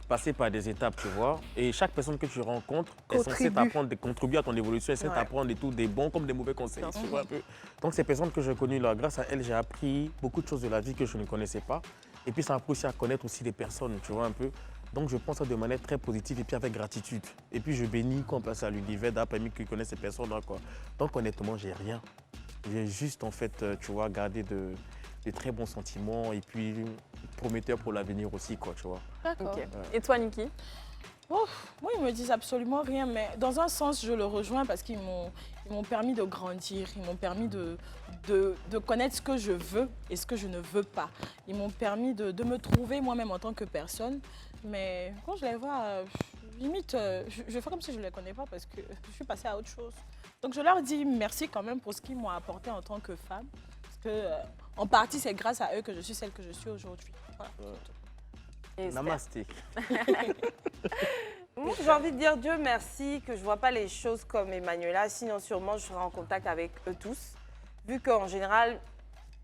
passer par des étapes, tu vois. Et chaque personne que tu rencontres est censée t'apprendre, contribuer à ton évolution, essayer de t'apprendre et tout, des bons comme des mauvais conseils, tu vois un peu. Donc, ces personnes que j'ai connues là, grâce à elles, j'ai appris beaucoup de choses de la vie que je ne connaissais pas. Et puis, ça m'a appris aussi à connaître aussi des personnes, tu vois un peu. Donc, je pense de manière très positive et puis avec gratitude. Et puis, je bénis qu'on passe à l'univers d'après qui connaît ces personnes-là, quoi. Donc, honnêtement, j'ai rien. J'ai juste, en fait, tu vois, gardé de très bons sentiments et puis prometteurs pour l'avenir aussi, quoi, tu vois. D'accord. Ok. Et toi, Niki? Moi, ils me disent absolument rien, mais dans un sens, je le rejoins parce qu'ils m'ont permis de grandir, ils m'ont permis de connaître ce que je veux et ce que je ne veux pas. Ils m'ont permis de me trouver moi-même en tant que personne, mais quand je les vois, limite, je fais comme si je ne les connais pas parce que je suis passée à autre chose. Donc, je leur dis merci quand même pour ce qu'ils m'ont apporté en tant que femme, parce que, en partie, c'est grâce à eux que je suis celle que je suis aujourd'hui. Voilà. Et Esther? Namasté. Moi, j'ai envie de dire Dieu merci que je ne vois pas les choses comme Emmanuela, sinon sûrement je serai en contact avec eux tous, vu qu'en général,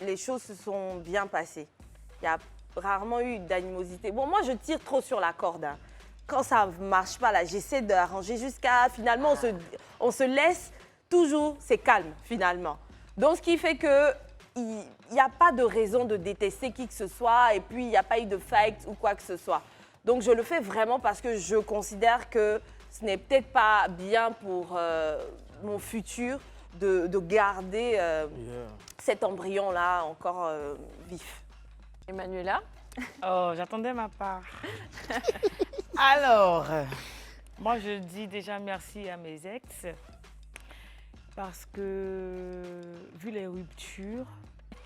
les choses se sont bien passées. Il y a rarement eu d'animosité. Bon, moi, je tire trop sur la corde. Hein. Quand ça ne marche pas, là, j'essaie d'arranger jusqu'à... Finalement, on se laisse toujours, c'est calme, finalement. Donc, ce qui fait que il n'y a pas de raison de détester qui que ce soit et puis il n'y a pas eu de fight ou quoi que ce soit. Donc, je le fais vraiment parce que je considère que ce n'est peut-être pas bien pour mon futur de garder cet embryon-là encore vif. Emmanuela? Oh, j'attendais ma part. Alors, moi, je dis déjà merci à mes ex parce que, vu les ruptures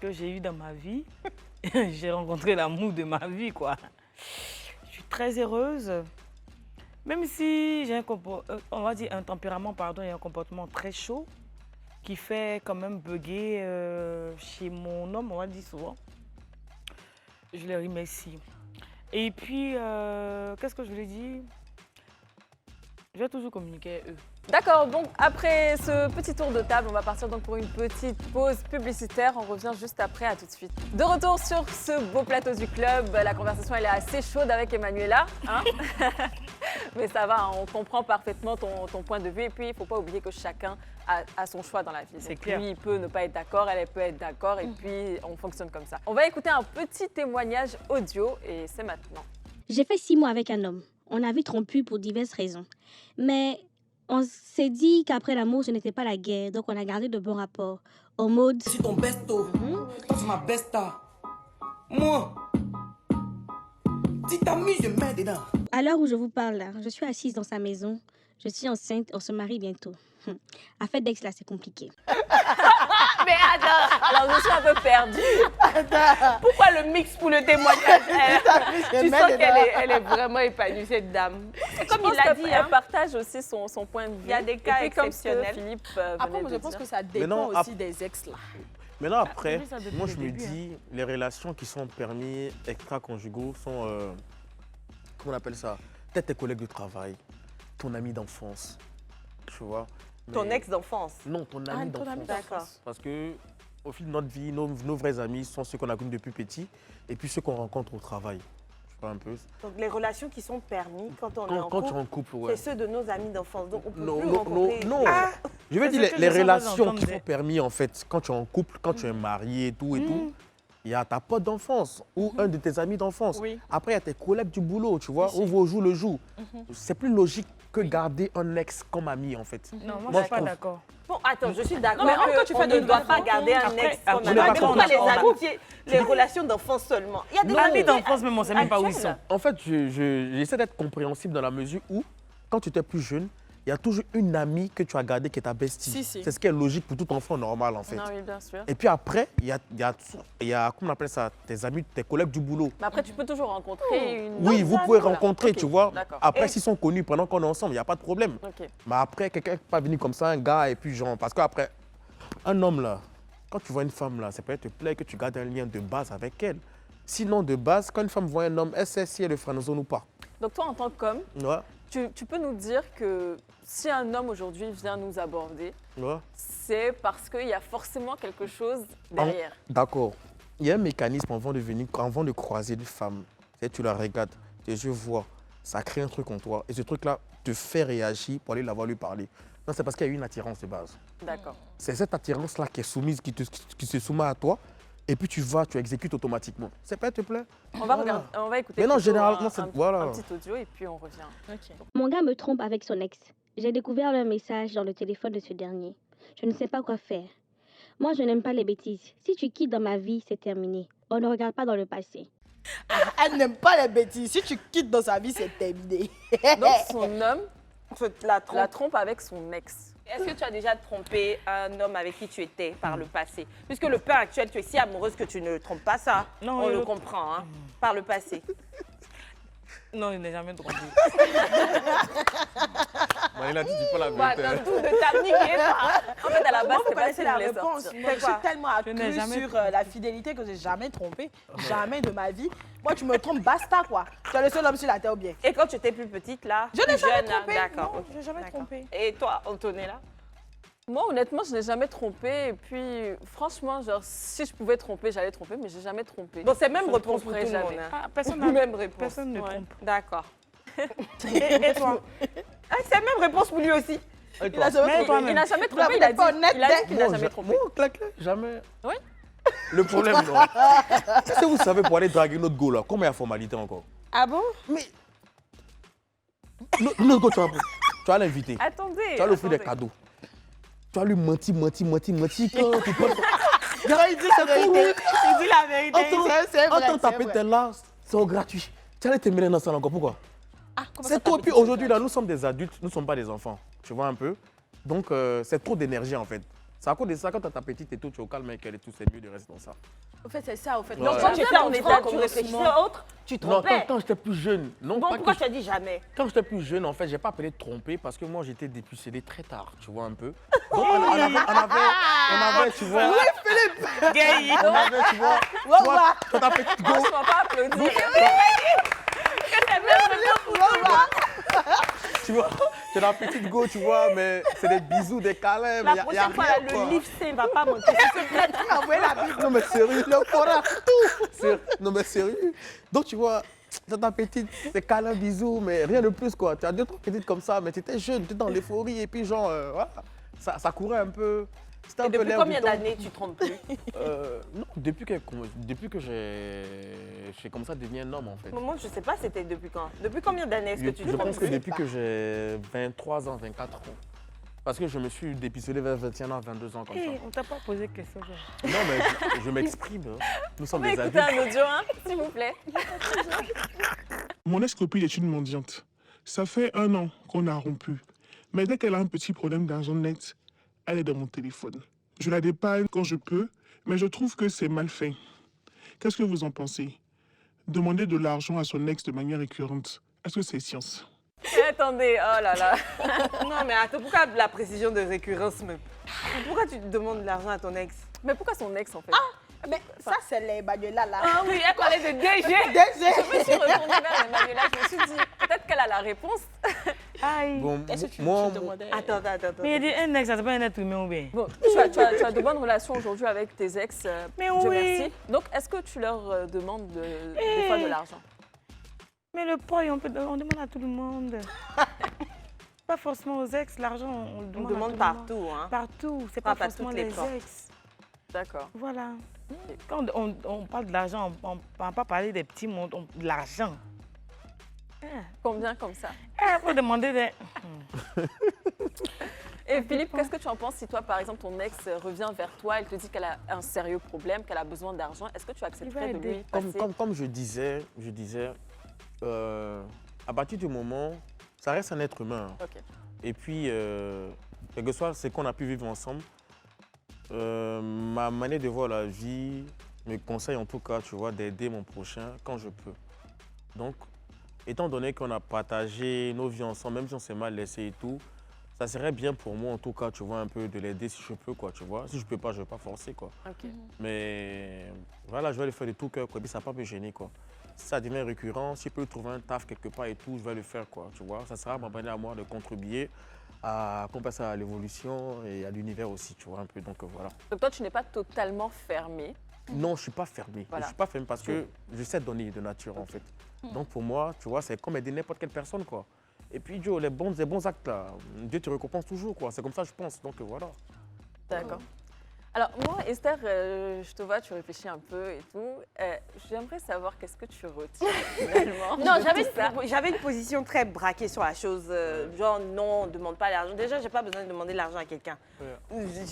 que j'ai eues dans ma vie, j'ai rencontré l'amour de ma vie, quoi. Je suis très heureuse. Même si j'ai on va dire un tempérament, pardon, et un comportement très chaud qui fait quand même bugger chez mon homme, on va dire souvent. Je les remercie. Et puis, qu'est-ce que je voulais dire? Je vais toujours communiquer avec eux. D'accord, donc après ce petit tour de table, on va partir donc pour une petite pause publicitaire. On revient juste après, à tout de suite. De retour sur ce beau plateau du club, la conversation elle est assez chaude avec Emmanuela. Hein. Mais ça va, on comprend parfaitement ton point de vue. Et puis, il ne faut pas oublier que chacun a son choix dans la vie. C'est clair. Lui, il peut ne pas être d'accord, elle peut être d'accord. Et puis, on fonctionne comme ça. On va écouter un petit témoignage audio et c'est maintenant. J'ai fait 6 mois avec un homme. On avait trompé pour diverses raisons. Mais on s'est dit qu'après l'amour, ce n'était pas la guerre. Donc, on a gardé de bons rapports. Au mode... Je suis ton besto. C'est ma besta. Moi. Si t'as mis, je mets dedans. À l'heure où je vous parle, là, je suis assise dans sa maison. Je suis enceinte. On se marie bientôt. À fait d'ex, là, c'est compliqué. Mais attends, Alors, je suis un peu perdue. pourquoi le mix pour le témoignage? Tu sens qu'elle est vraiment épanouie, cette dame. Comme il l'a dit, elle partage aussi son point de vue. Il y a des cas et puis, exceptionnels. Comme ce que Philippe Après, venait moi, je de pense dire. que ça dépend non, aussi des ex, là. Maintenant, après, oui, ça depuis moi, le je me début, dis, les relations qui sont permis extra-conjugaux sont, comment on appelle ça? Peut-être tes collègues de travail, ton ami d'enfance, tu vois. Ton Mais- ex d'enfance. Non, ton ami ton ami d'enfance. D'accord. Parce que au fil de notre vie, nos vrais amis sont ceux qu'on a connus depuis petit et puis ceux qu'on rencontre au travail. Tu vois un peu. Donc les relations qui sont permises quand on est en Quand tu es couple, en couple, ouais. c'est ceux de nos amis d'enfance. Donc on peut Non, plus non, rencontrer... non. Ah, Je veux C'est dire ce que les je suis en train relations d'entendre qui dire. sont permis en fait quand tu es en couple, quand tu es marié et tout et tout. Il y a ta pote d'enfance ou un de tes amis d'enfance. Oui. Après, il y a tes collègues du boulot, tu vois, où vous au jour le jour. C'est plus logique que garder un ex comme ami en fait. Non, moi, Moi, je suis pas je trouve. d'accord. bon, attends, je suis d'accord Non, mais quand tu qu'on fais ne de doit l'enfant, pas garder un après, ex comme après, ami. on est Mais pas pourquoi les contre. amitiés, les relations d'enfance seulement? Il y a des Nos amis amitiés d'enfance, même on sait même pas où ils actuelles. sont. En fait, j'essaie d'être compréhensible dans la mesure où, quand tu étais plus jeune, il y a toujours une amie que tu as gardée qui est ta bestie. Si, si. C'est ce qui est logique pour tout enfant normal, en fait. Non, oui, bien sûr. Et puis après, il y a, comment on appelle ça, tes amis, tes collègues du boulot. Mais après, tu peux toujours rencontrer une. Oui, vous pouvez Voilà. rencontrer, Ok, tu vois. D'accord. Après, s'ils sont connus pendant qu'on est ensemble, il n'y a pas de problème. Ok. Mais après, quelqu'un n'est pas venu comme ça, un gars, et puis genre, parce qu'après, un homme là, quand tu vois une femme là, ça peut te plaire que tu gardes un lien de base avec elle. Sinon, de base, quand une femme voit un homme, elle sait si elle est friendzone ou pas. Donc, toi, en tant qu'homme, Ouais, tu peux nous dire que si un homme aujourd'hui vient nous aborder, ouais. c'est parce qu'il y a forcément quelque chose derrière. D'accord. Il y a un mécanisme avant de croiser une femme. C'est que tu la regardes, tes yeux voient, ça crée un truc en toi. Et ce truc-là te fait réagir pour aller la voir lui parler. Non, c'est parce qu'il y a eu une attirance de base. D'accord. C'est cette attirance-là qui est soumise, qui se soumet à toi. Et puis tu vas, tu exécutes automatiquement. C'est pas, te plaît? On va regarder, on va écouter Mais non, plutôt généralement, c'est- un voilà. petit audio et puis on revient. Ok. Mon gars me trompe avec son ex. J'ai découvert le message dans le téléphone de ce dernier. Je ne sais pas quoi faire. Moi, je n'aime pas les bêtises. Si tu quittes dans ma vie, c'est terminé. On ne regarde pas dans le passé. Elle n'aime pas les bêtises. Si tu quittes dans sa vie, c'est terminé. Donc, son homme La la trompe. trompe avec son ex. Est-ce que tu as déjà trompé un homme avec qui tu étais par le passé? Puisque le père actuel, tu es si amoureuse que tu ne trompes pas ça. Non, on et le l'autre- comprend, hein, par le passé. Non, il n'est jamais trompé. Il a dit, dis pas la Bah, vérité. dans tout de ta niquée, pas. En fait, à la base, Moi, vous c'est pas connaissez ce la qu'il voulait réponse. sortir. Moi, je suis tellement Je n'ai accrue jamais sur trompé. la fidélité que j'ai jamais trompé. Jamais de ma vie. Moi, tu me trompes, basta, quoi. Tu es le seul homme sur la terre ou bien. Et quand tu étais plus petite, là, Je n'ai plus jamais jeune, là, trompé. d'accord. Non, ok. je n'ai jamais D'accord. trompé. Et toi, Antonella? Moi, honnêtement, je n'ai jamais trompé. Et puis, franchement, genre, si je pouvais tromper, j'allais tromper, mais j'ai jamais trompé. Bon, c'est même Je ne réponse pour tout tromperai le monde. jamais. hein. Ah, personne Même réponse. personne ne Ouais. trompe. D'accord. Et toi? Ah, c'est la même réponse pour lui aussi. Il a jamais Mais trompé. toi-même. Il n'a jamais Vous la trompé, il a prenez pas dit, honnête, il a dit qu'il n'a Moi, jamais ja- trompé. moi, claqué, jamais. Oui. Le problème, non. Est-ce que vous savez, pour aller draguer notre go, là, combien il y a formalité encore? Ah bon? Mais. Notre go, tu vas l'inviter. Attendez. Tu vas lui offrir des attendez. cadeaux. Tu vas lui mentir quand tu penses. Il dit la vérité. Il dit la vérité. C'est vrai. Attends, c'est taper vrai. tes là, c'est au gratuit. Tu allais te mêler dans ça encore, pourquoi? Ah, comment ça, C'est trop. taper Puis tes aujourd'hui, oreilles? là, nous sommes des adultes, nous ne sommes pas des enfants. Tu vois un peu? Donc, c'est trop d'énergie en fait. C'est à cause de ça, quand tu as ta petite et tout, tu es au calme avec elle et tout, c'est mieux de rester dans ça. En fait, c'est ça, au fait. Ouais. Donc, quand tu étais en Bien, état, on tu est réfléchissais comment? autre, tu Non, trompais. quand j'étais plus jeune. Non, Bon, pas pourquoi que tu as dit jamais? Quand j'étais plus jeune, en fait, j'ai pas appelé tromper parce que moi, j'étais dépucédé très tard, tu vois un peu. Donc, on avait, tu vois... Oui, Philippe. On avait, tu vois, quand ta petite go... Je ne pas applaudir. Tu vois, c'est la petite go, tu vois, mais c'est des bisous, des câlins, mais La il y a prochaine fois, rien, là, quoi. le livre saint va pas manquer. S'il te plaît, tu m'envoies la Bible. Non, mais sérieux, le Coran, tout. Non, mais sérieux. Donc, tu vois, dans ta petite, c'est câlin, bisous, mais rien de plus, quoi. Tu as 2-3 petites comme ça, mais tu étais jeune, tu étais dans l'euphorie, et puis, genre, voilà, ça courait un peu. C'était un Et peu depuis l'air combien du temps. d'années tu trompes plus? Non, depuis que j'ai commencé à devenir un homme, en fait. Moi, je sais pas, c'était depuis quand? Depuis combien d'années est-ce que tu Je trompes pense que plus? depuis que j'ai 23 ans, 24 ans. Parce que je me suis dépissolé vers 21 ans, 22 ans comme ça. On t'a pas posé de question. Non, mais je m'exprime. Hein. Nous On sommes va des écouter adultes. un audio, hein, s'il vous plaît. Mon ex-copine est une mendiante. Ça fait 1 an qu'on a rompu. Mais dès qu'elle a un petit problème d'argent net, elle est dans mon téléphone. Je la dépanne quand je peux, mais je trouve que c'est mal fait. Qu'est-ce que vous en pensez? Demander de l'argent à son ex de manière récurrente, est-ce que c'est science? Attendez, oh là là. Non, mais attends, pourquoi la précision de récurrence même? Pourquoi tu demandes de l'argent à ton ex? Mais pourquoi son ex, en fait? Mais ça, c'est les bagnolas là. Ah oui, elle parlait de DG. Je me suis retournée vers Emmanuela, je me suis dit, peut-être qu'elle a la réponse. Aïe. Bon, Est-ce que tu moi, demandais? Attends. Mais il dit un ex, ça c'est pas un être humain ou bien? Bon, tu as de bonnes relations aujourd'hui avec tes ex, Mais Dieu oui. merci. Donc, est-ce que tu leur demandes des fois de l'argent? Mais le poids, on demande à tout le monde. Pas forcément aux ex, l'argent, on le On demande, à demande tout le monde. partout, hein. Partout, c'est Pas pas à forcément toutes les les portes. ex. D'accord. Voilà. Quand on parle de l'argent, on ne va pas parler des petits montants, de l'argent. Combien comme ça? Il faut demander des... Et Philippe, qu'est-ce que tu en penses si toi, par exemple, ton ex revient vers toi, elle te dit qu'elle a un sérieux problème, qu'elle a besoin d'argent, est-ce que tu accepterais de lui aider. passer? comme je disais, à partir du moment, ça reste un être humain. Hein. Ok. Et puis, quel que soit ce qu'on a pu vivre ensemble, ma manière de voir la vie me conseille en tout cas, tu vois, d'aider mon prochain quand je peux. Donc, étant donné qu'on a partagé nos vies ensemble, même si on s'est mal laissé et tout, ça serait bien pour moi en tout cas, tu vois, un peu de l'aider si je peux, quoi, tu vois. Si je peux pas, je vais pas forcer, quoi. Ok. Mais voilà, je vais le faire de tout cœur, quoi. Et puis ça va pas me gêner, quoi. Si ça devient récurrent, si je peux trouver un taf quelque part et tout, je vais le faire, quoi, tu vois. Ça sera ma manière à moi de contribuer à compenser à l'évolution et à l'univers aussi, tu vois, un peu. Donc voilà. Donc toi, tu n'es pas totalement fermé. Non, je suis pas fermé. Voilà. Je suis pas fermé parce que je sais donner de nature, en fait. Donc pour moi, tu vois, c'est comme aider n'importe quelle personne, quoi. Et puis, Joe, les bons actes, là, Dieu te récompense toujours, quoi. C'est comme ça, je pense. Donc voilà. D'accord. Alors moi, Esther, je te vois, tu réfléchis un peu et tout. J'aimerais savoir qu'est-ce que tu retiens finalement. Non, de tout ça. j'avais une position très braquée sur la chose. Genre, non, on ne demande pas l'argent. Déjà, j'ai pas besoin de demander l'argent à quelqu'un.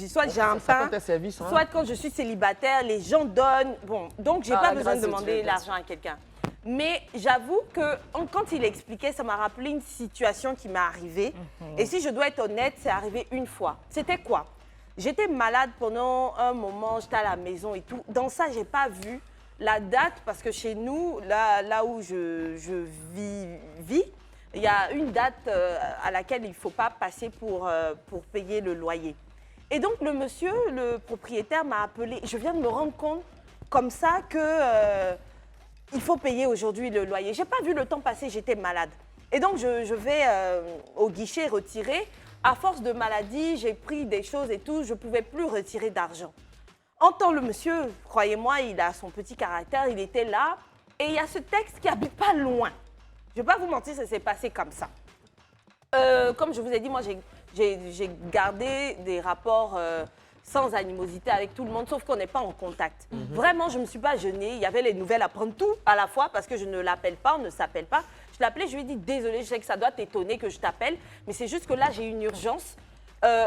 Soit j'ai un pain, tes services, hein. soit quand je suis célibataire, les gens donnent. Bon, donc j'ai Ah, pas la besoin de grâce de demander Dieu, bien l'argent à quelqu'un. Mais j'avoue que quand il expliquait, ça m'a rappelé une situation qui m'est arrivée. Et si je dois être honnête, c'est arrivé une fois. C'était quoi? J'étais malade pendant un moment, j'étais à la maison et tout. Dans ça, j'ai pas vu la date parce que chez nous, là où je vis, il y a une date à laquelle il ne faut pas passer pour payer le loyer. Et donc, le monsieur, le propriétaire m'a appelé. Je viens de me rendre compte comme ça que il faut payer aujourd'hui le loyer. Je n'ai pas vu le temps passer, j'étais malade. Et donc, je vais au guichet retirer. À force de maladie, j'ai pris des choses et tout, je ne pouvais plus retirer d'argent. Entends le monsieur, croyez-moi, il a son petit caractère, il était là. Et il y a ce texte qui habite pas loin. Je ne vais pas vous mentir, ça s'est passé comme ça. Comme je vous ai dit, moi, j'ai gardé des rapports sans animosité avec tout le monde, sauf qu'on n'est pas en contact. Vraiment, je ne me suis pas gênée. Il y avait les nouvelles à prendre tout à la fois parce que je ne l'appelle pas, on ne s'appelle pas. Je l'ai appelé, je lui ai dit, désolé, je sais que ça doit t'étonner que je t'appelle, mais c'est juste que là, j'ai une urgence.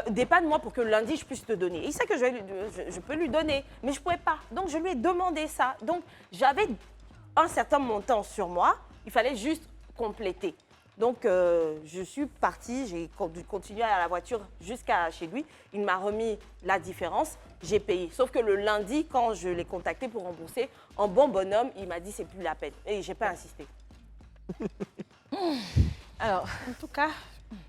Dépanne-moi pour que lundi, je puisse te donner. Il sait que je peux lui donner, mais je ne pouvais pas. Donc, je lui ai demandé ça. Donc, j'avais un certain montant sur moi. Il fallait juste compléter. Donc, je suis partie, j'ai continué à la voiture jusqu'à chez lui. Il m'a remis la différence j'ai payé. Sauf que le lundi, quand je l'ai contacté pour rembourser, en bon bonhomme, il m'a dit c'est plus la peine. Et j'ai pas insisté. Alors, En tout cas,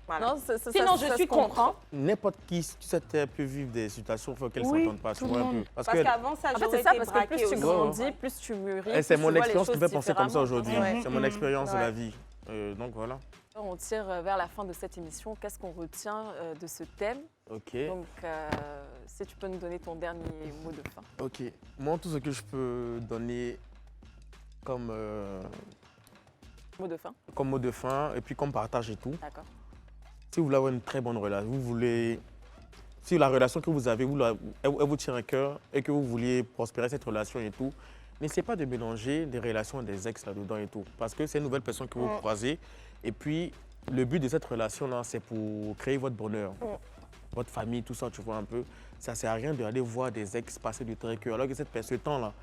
Voilà. non, Sinon, je suis contre. N'importe qui, tu sais, peut vivre des situations pour qu'elles ne Oui, s'entendent pas. Tu tout vois le un peu. monde. Parce Parce que qu'avant ça, En fait, j'aurais c'est ça, été parce que braquée plus tu aussi. grandis, plus tu mûris. c'est plus mon tu vois les expérience qui choses me fait penser comme ça différemment. aujourd'hui. Ouais. C'est mon expérience de Ouais. la vie. Donc voilà. On tire vers la fin de cette émission. Qu'est-ce qu'on retient de ce thème? Ok. Donc, si tu peux nous donner ton dernier mot de fin. Ok. Moi, tout ce que je peux donner comme, Mot de fin, comme mot de fin et puis comme partage et tout, d'accord. si vous voulez avoir une très bonne relation, si la relation que vous avez, elle vous tient à cœur et que vous vouliez prospérer cette relation et tout, n'essayez pas de mélanger des relations des ex là-dedans et tout. Parce que c'est une nouvelle personne que vous croisez. Et puis, le but de cette relation-là, c'est pour créer votre bonheur, votre famille, tout ça, tu vois un peu. Ça ne sert à rien d'aller voir des ex passer du temps avec eux. Alors que ce temps-là,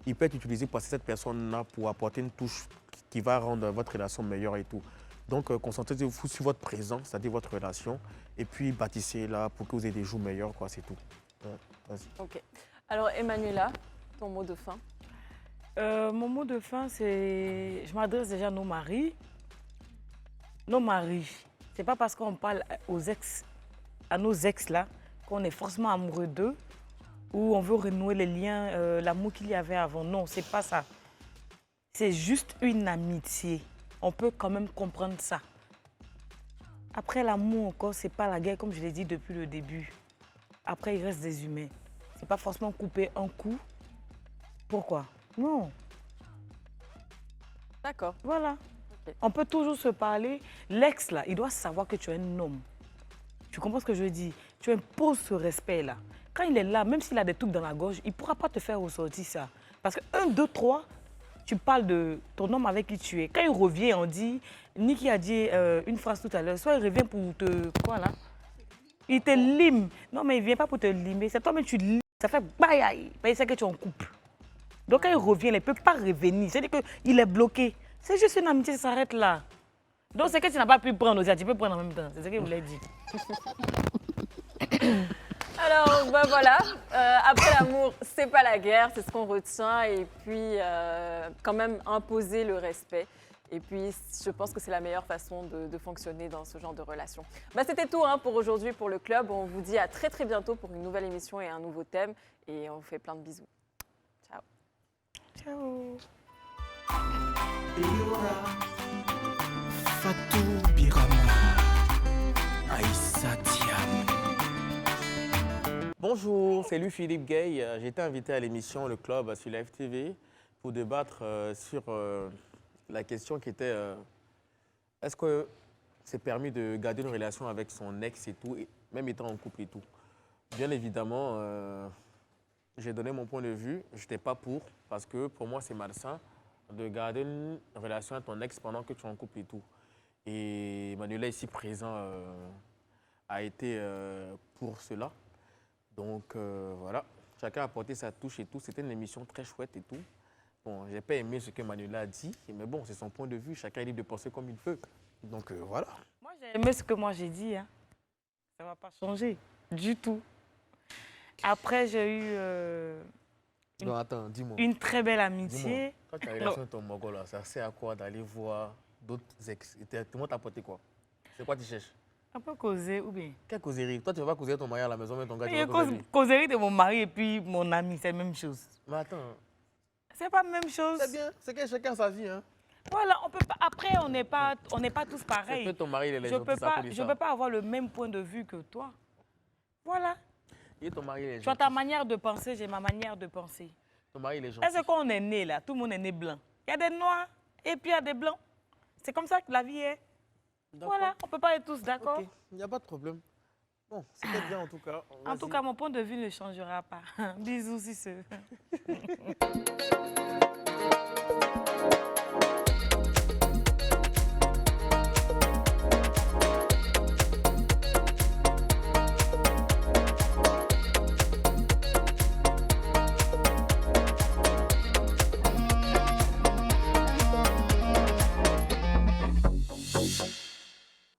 il peut être utilisé par cette personne-là pour apporter une touche qui va rendre votre relation meilleure et tout. Donc, concentrez-vous sur votre présent, c'est-à-dire votre relation, et puis bâtissez-la pour que vous ayez des jours meilleurs, quoi, c'est tout. Ouais, vas-y. Ok. Alors, Emmanuela, ton mot de fin. Mon mot de fin, c'est... Je m'adresse déjà à nos maris. Nos maris, c'est pas parce qu'on parle à nos ex là, qu'on est forcément amoureux d'eux ou on veut renouer les liens, l'amour qu'il y avait avant. Non, c'est pas ça. C'est juste une amitié. On peut quand même comprendre ça. Après l'amour encore, c'est pas la guerre comme je l'ai dit depuis le début. Après, il reste des humains. C'est pas forcément couper un coup. Pourquoi? Non. D'accord. Voilà. Ok. On peut toujours se parler. L'ex, là, il doit savoir que tu es un homme. Tu comprends ce que je dis? Tu imposes ce respect-là. Quand il est là, même s'il a des trucs dans la gorge, il ne pourra pas te faire ressortir ça. Parce que 1, 2, 3, tu parles de ton homme avec qui tu es. Quand il revient, on dit... Niki a dit une phrase tout à l'heure. Soit il revient pour te... Quoi, là? Il te lime. Non, mais il ne vient pas pour te limer. C'est toi-même, tu limes. Ça fait baïaï. Il sait que tu es en couple. Donc, quand il revient, il ne peut pas revenir. C'est-à-dire qu'il est bloqué. C'est juste une amitié, ça s'arrête là. Donc, c'est que tu n'as pas pu prendre aussi, tu peux prendre en même temps. C'est ce qu'il voulait dire. Alors, ben voilà, après l'amour, c'est pas la guerre, c'est ce qu'on retient. Et puis, quand même, imposer le respect. Et puis, je pense que c'est la meilleure façon de fonctionner dans ce genre de relation. Ben, c'était tout pour aujourd'hui, pour le club. On vous dit à très, très bientôt pour une nouvelle émission et un nouveau thème. Et on vous fait plein de bisous. Ciao. Ciao. Fatou Birama, Aïssa Diam. Bonjour, c'est Louis-Philippe Gay. J'ai été invité à l'émission Le Club sur Live TV pour débattre sur la question qui était est-ce que c'est permis de garder une relation avec son ex et tout, même étant en couple et tout. Bien évidemment, j'ai donné mon point de vue. Je n'étais pas pour, parce que pour moi, c'est malsain de garder une relation avec ton ex pendant que tu es en couple et tout. Et Manuela, ici présent, a été pour cela. Donc voilà, chacun a apporté sa touche et tout. C'était une émission très chouette et tout. Bon, j'ai pas aimé ce que Manuela a dit, mais bon, c'est son point de vue. Chacun est libre de penser comme il veut. Donc voilà. Moi, j'ai aimé ce que moi j'ai dit. Hein. Ça ne va pas changer du tout. Après, j'ai eu Non, attends, dis-moi. une très belle amitié. Quand tu as une relation avec ton Mogo, là, ça sert à quoi d'aller voir d'autres ex? Tout le monde t'a apporté quoi? C'est quoi tu cherches? Un peu causer ou bien. Quelle causerie? Toi, tu vas pas causer ton mari à la maison, mais ton gars, tu Il y vas a causer lui. causerie de mon mari et puis mon ami, c'est la même chose. Mais attends, C'est pas la même chose. c'est bien, c'est que chacun a sa vie. Hein. Voilà, on peut pas. Après, on n'est pas tous C'est pareils. que ton mari, il est Je gentil, peux ça pas, peut dire je ça. peux pas avoir le même point de vue que toi. Voilà. Et ton mari, il est Tu as gentil. ta manière de penser, j'ai ma manière de penser. Ton mari, il est gentil. Est-ce qu'on est né là? Tout le monde est né blanc. Il y a des noirs et puis il y a des blancs. C'est comme ça que la vie est. D'accord. Voilà, on peut pas être tous d'accord. Ok, il n'y a pas de problème. Bon, c'était bien en tout cas. En tout Vas-y. cas, mon point de vue ne changera pas. Bisous, si ce.